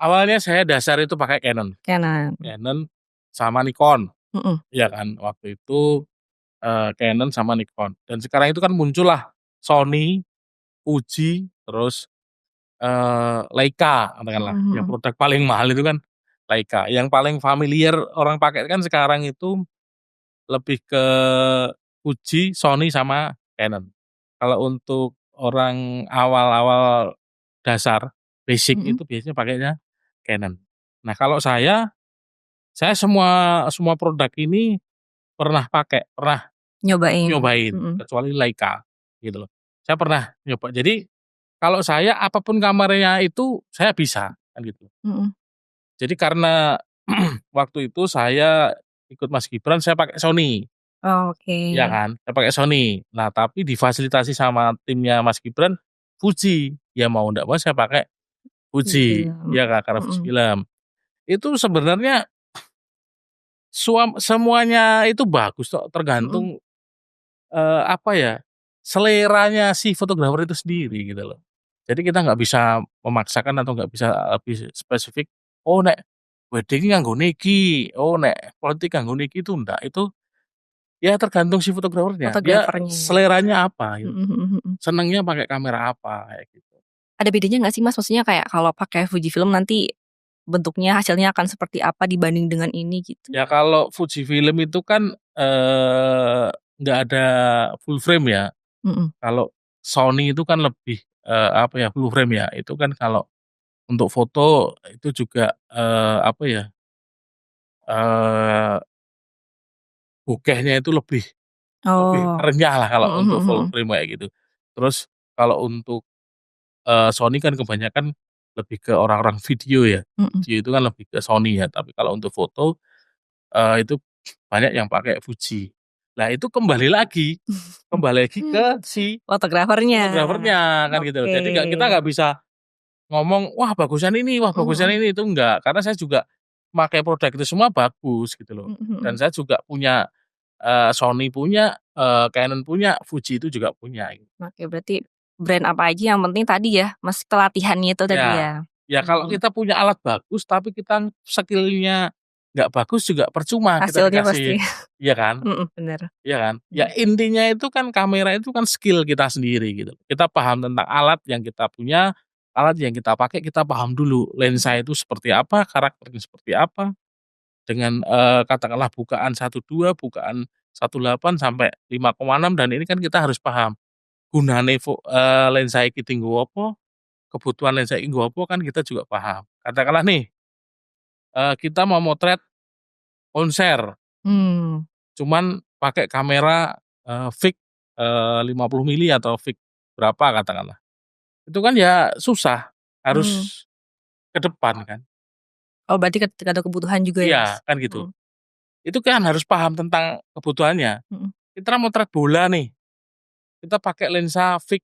Awalnya saya dasar itu pakai Canon, Canon. sama Nikon, Mhm iya kan? Waktu itu, Canon sama Nikon, dan sekarang itu kan muncullah Sony, Fuji, terus, Leica mhm katakanlah, yang mhm. produk paling mahal itu kan Leica, yang paling familiar orang pakai kan sekarang itu lebih ke Fuji, Sony, sama Canon. Kalau untuk orang awal-awal dasar, basic Mhm. itu biasanya pakainya Canon. Nah kalau saya semua semua produk ini pernah pakai, pernah Nyobain. nyobain, Mhm kecuali Leica, gitu loh. Saya pernah nyoba, jadi kalau saya apapun kameranya itu saya bisa, kan gitu. mhm. Jadi karena waktu itu saya ikut Mas Gibran saya pakai Sony. Oke. Iya kan, saya pakai Sony. Nah, tapi difasilitasi sama timnya Mas Gibran, Fuji. Ya mau ndak mau saya pakai Fuji, Film. ya Kak, karena Mhm Fujifilm. Itu sebenarnya semuanya itu bagus kok, mhm tergantung, apa ya, seleranya si fotografer itu sendiri gitu loh. Jadi kita nggak bisa memaksakan atau nggak bisa lebih spesifik, "Oh nek wedding nganggo niki, oh nek politik nganggo niki," itu ndak. Itu ya tergantung si fotografernya, dia fotografernya ya. seleranya apa gitu. Mhm mhm mhm. Senengnya pakai kamera apa, kayak gitu. Ada bedanya nggak sih, Mas? Maksudnya kayak kalau pakai Fujifilm nanti bentuknya, hasilnya akan seperti apa dibanding dengan ini gitu? Ya kalau Fujifilm itu kan, nggak ada full frame ya. Mhm Kalau Sony itu kan lebih, apa ya, full frame ya. Itu kan kalau untuk foto itu juga, apa ya, eee, bokehnya itu lebih lebih Oh. renyah lah kalau Mhm untuk mhm full mhm. frame kayak gitu. Terus kalau untuk, Sony kan kebanyakan lebih ke orang-orang video ya. Mhm. Video itu kan lebih ke Sony ya, tapi kalau untuk foto, itu banyak yang pakai Fuji. Lah itu kembali lagi ke si Fotografernya. fotografernya kan gitu loh. Jadi kita nggak bisa ngomong, "Wah bagusan ini, wah bagusan Mhm. ini," itu enggak. Karena saya juga pakai produk itu semua bagus gitu loh. Mhm Dan mhm. saya juga punya, Sony punya, Canon punya, Fuji itu juga punya. Oke, berarti brand apa aja yang penting tadi ya, Mas, pelatihannya itu tadi Ya, ya? ya kalau Mhm. kita punya alat bagus tapi kita skill-nya nggak bagus juga percuma kita Hasilnya dikasih, pasti iya kan? mhm, bener. Iya kan? Ya Mhm. intinya itu kan kamera itu kan skill kita sendiri gitu. Kita paham tentang alat yang kita punya, alat yang kita pakai kita paham dulu, lensa Mhm. itu seperti apa, karakternya seperti apa, dengan, katakanlah bukaan 12, bukaan 18 sampai 5,6 dan ini kan kita harus paham, gunane lensa iki dienggo apa, kebutuhan lensa iki nggo apa kan kita juga paham. Katakanlah nih, kita mau motret konser, Mmm. cuman pakai kamera, fix, 50 mili atau fix berapa katakanlah. Itu kan ya susah, Mmm. harus ke depan kan. Oh, berarti ketika ada kebutuhan juga ya, Mas? Iya, kan gitu. Mhm Itu kan harus paham tentang kebutuhannya. mhm. Kita motret bola nih, kita pakai lensa fix,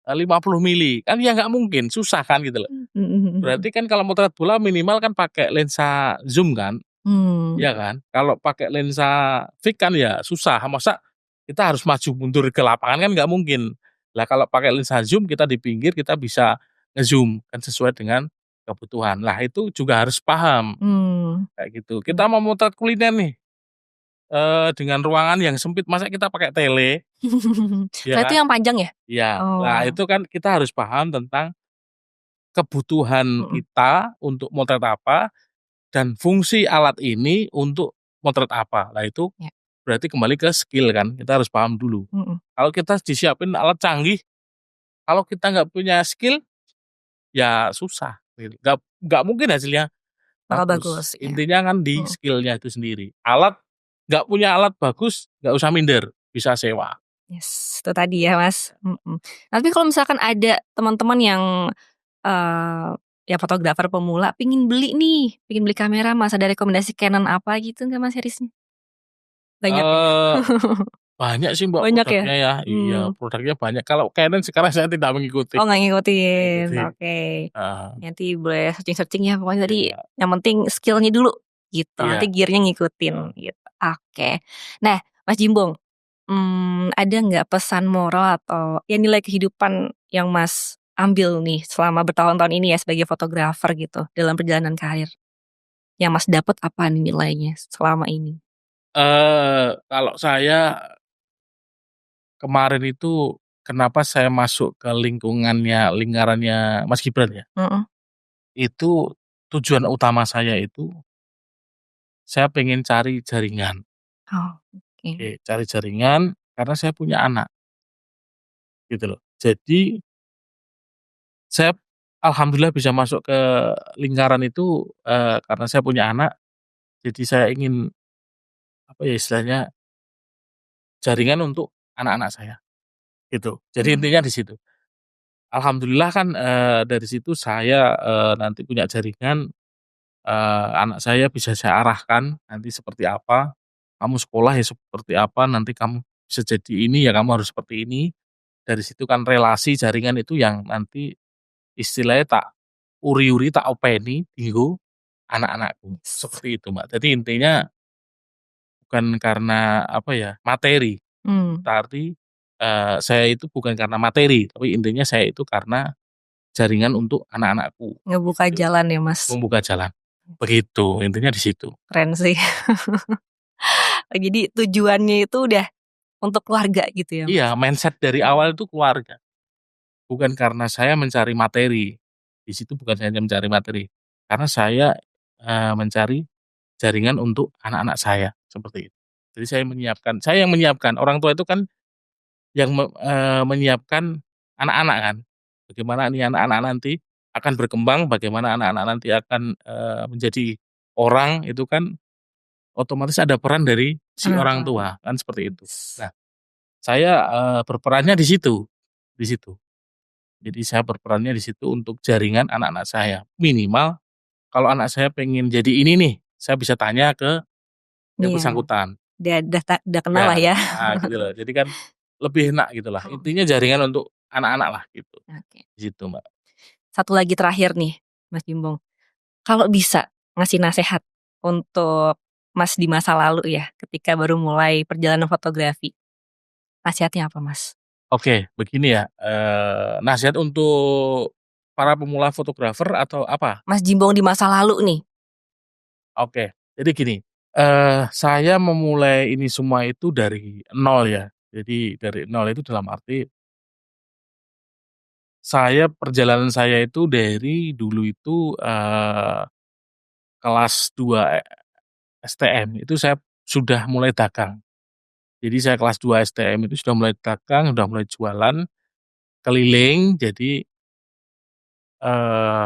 50 mili, kan ya nggak mungkin, susah kan gitu loh. Mhm mhm mhm. Berarti kan kalau motret bola minimal kan pakai lensa zoom kan, Mmm. iya kan? Kalau pakai lensa fix kan ya susah, masa kita harus maju mundur ke lapangan kan nggak mungkin. Lah kalau pakai lensa zoom kita di pinggir kita bisa nge-zoom kan sesuai dengan kebutuhan. Lah itu juga harus paham, Mmm. kayak gitu. Mmm. Kita mau motret kuliner nih, dengan ruangan yang sempit masa kita pakai tele, ya Kalau itu kan? yang panjang ya? Iya, lah Oh. itu kan kita harus paham tentang kebutuhan Mhm. kita untuk motret apa dan fungsi alat ini untuk motret apa. Lah itu Ya. berarti kembali ke skill kan, kita harus paham dulu. Mhm. Kalau kita disiapin alat canggih, kalau kita nggak punya skill, ya susah gitu, nggak mungkin hasilnya Bakal bagus. bagus, ya. Intinya kan di Mhm. skill-nya itu sendiri. Nggak punya alat bagus, nggak usah minder, bisa sewa. Yes, itu tadi ya, Mas, mhm. Tapi kalau misalkan ada teman-teman yang, eee, ya fotografer pemula pengen beli nih, pengen beli kamera, Mas, ada rekomendasi Canon apa gitu nggak, Mas, series-nya? Banyak ya? Eee, Banyak sih Mbak Banyak ya? produknya ya, iya Mmm. produknya banyak. Kalau Canon sekarang saya tidak mengikuti, Oh, nggak ngikutin, mengikuti, oke. heeh, Nanti boleh searching-searching ya, pokoknya tadi iya yang penting skill-nya dulu, gitu, nanti iya, gear-nya ngikutin, heeh. gitu. Oke. Nah, Mas Jimbong, ada nggak pesan moral atau ya nilai kehidupan yang Mas ambil nih selama bertahun-tahun ini ya sebagai fotografer gitu, dalam perjalanan karir? Yang Mas dapet apa nih nilainya selama ini? Kalau saya kemarin itu kenapa saya masuk ke lingkarannya Mas Gibran ya, Mhm. itu tujuan utama saya itu, saya pengen cari jaringan, Oh, oke. oke, cari jaringan karena saya punya anak, gitu loh. Jadi, saya alhamdulillah bisa masuk ke lingkaran itu, karena saya punya anak, jadi saya ingin, apa ya istilahnya, jaringan untuk anak-anak saya, gitu. Jadi Mhm. intinya di situ. Alhamdulillah kan, dari situ saya, nanti punya jaringan, anak saya bisa saya arahkan nanti seperti apa, kamu sekolah ya seperti apa, nanti kamu bisa jadi ini ya kamu harus seperti ini. Dari situ kan relasi jaringan itu yang nanti istilahnya tak uri-uri, tak openi dienggo anak-anakku, Yes. seperti itu, Mbak. Jadi intinya bukan karena apa ya, materi, Mmm, tapi, saya itu bukan karena materi, tapi intinya saya itu karena jaringan untuk anak-anakku, ngebuka gitu. jalan ya, Mas? Membuka jalan, begitu, intinya di situ. Keren sih. Jadi tujuannya itu udah untuk keluarga gitu ya, Iya, Mas? mindset dari Mhm. awal itu keluarga, bukan karena saya mencari materi, di situ bukan saya mencari materi, karena saya, mencari jaringan untuk anak-anak saya, seperti itu. Jadi saya yang menyiapkan, orang tua itu kan yang menyiapkan anak-anak kan, bagaimana nih anak-anak nanti akan berkembang, bagaimana anak-anak nanti akan, menjadi orang, itu kan otomatis ada peran dari si Orang orang tua. tua, kan seperti itu. Yes. Nah, saya, berperannya di situ, di situ. Jadi saya berperannya di situ untuk jaringan anak-anak saya. Minimal kalau anak saya pengen jadi ini nih, saya bisa tanya ke yang Iya, bersangkutan. udah kenal lah ya. Gitu loh. Jadi kan lebih enak gitu lah. Intinya jaringan untuk anak-anak lah gitu. Oke. Gitu, Mbak. Satu lagi terakhir nih, Mas Jimbong. Kalau bisa ngasih nasehat untuk Mas di masa lalu ya, ketika baru mulai perjalanan fotografi. Nasihatnya apa, Mas? Oke, begini ya, nasihat untuk para pemula fotografer atau apa? Mas Jimbong di masa lalu nih. Oke, jadi gini, saya memulai ini semua itu dari nol ya. Jadi dari nol itu dalam arti perjalanan saya itu dari dulu itu, kelas 2 STM itu saya sudah mulai dagang. Jadi saya kelas 2 STM itu sudah mulai dagang, sudah mulai jualan keliling. Jadi, eee,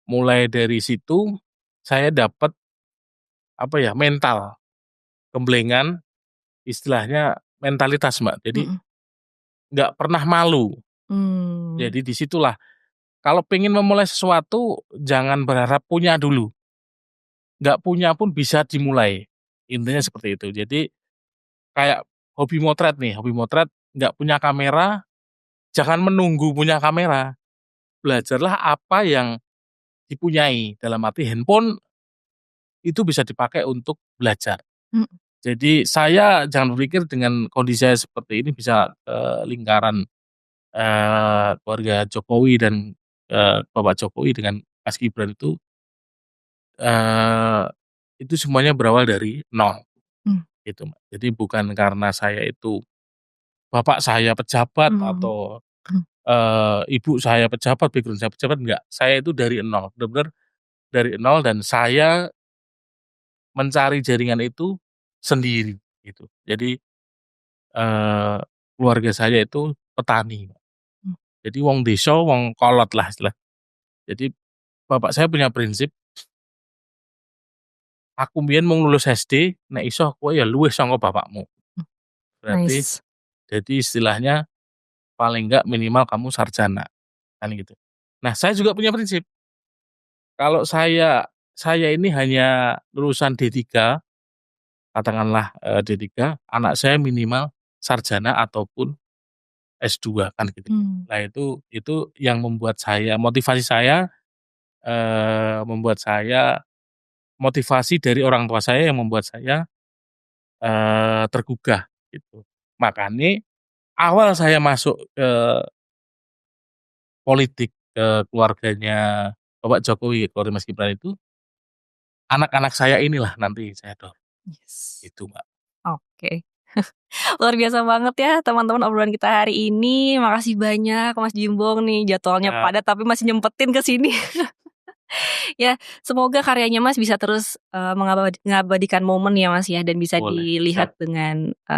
mulai dari situ saya dapat, apa ya, mental, gemblengan, istilahnya mentalitas, Mbak. Jadi Mhm. nggak pernah malu. Mmm. Jadi di situlah, kalau pengen memulai sesuatu jangan berharap punya dulu, nggak punya pun bisa dimulai, intinya seperti itu. Jadi kayak hobi motret nggak punya kamera, jangan menunggu punya kamera, belajarlah apa yang dipunyai, dalam arti handphone itu bisa dipakai untuk belajar. Mhm. Jadi saya jangan berpikir dengan kondisi saya seperti ini bisa, lingkaran, keluarga Jokowi dan, Bapak Jokowi dengan Mas Gibran eee, itu semuanya berawal dari nol, Mmm. gitu, Mbak. Jadi bukan karena saya itu bapak saya pejabat Mhm. atau, Mhm. ibu saya pejabat, background saya pejabat, enggak. Saya itu dari nol, bener-bener dari nol dan saya mencari jaringan itu sendiri, gitu. Jadi, eee, keluarga saya itu petani, Mbak. Mmm. Jadi wong désa, wong kolot lah istilah. Jadi bapak saya punya prinsip, "Aku mbiyen mung lulus SD, nek iso kowe ya luwih saka bapakmu." Mmm. Berarti Nice. jadi istilahnya paling enggak minimal kamu sarjana, kan gitu. Nah, saya juga punya prinsip, kalau saya ini hanya lulusan D3, katakanlah, D3, anak saya minimal sarjana ataupun S2 kan gitu. Mmm. Nah itu yang membuat saya motivasi saya, membuat saya motivasi dari orang tua saya yang membuat saya, tergugah gitu. Makanya awal saya masuk ke politik, ke keluarganya Bapak Jokowi, keluarga Mas Gibran itu, anak-anak saya inilah nanti saya dorong, Yes. gitu, Mbak. Oke. Luar biasa banget ya teman-teman obrolan kita hari ini. Makasih banyak Mas Jimbong nih, jadwalnya Ya, padat tapi masih nyempetin ke sini. Ya, semoga karyanya Mas bisa terus, mengabadikan momen ya Mas ya, dan bisa boleh, siap. dilihat dengan,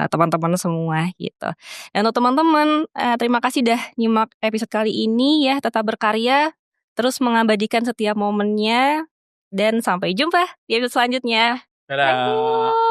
teman-teman semua gitu. Dan untuk teman-teman, terima kasih dah nyimak episode kali ini ya, tetap berkarya, terus mengabadikan setiap momennya, dan sampai jumpa di episode selanjutnya. Dadah. Bye.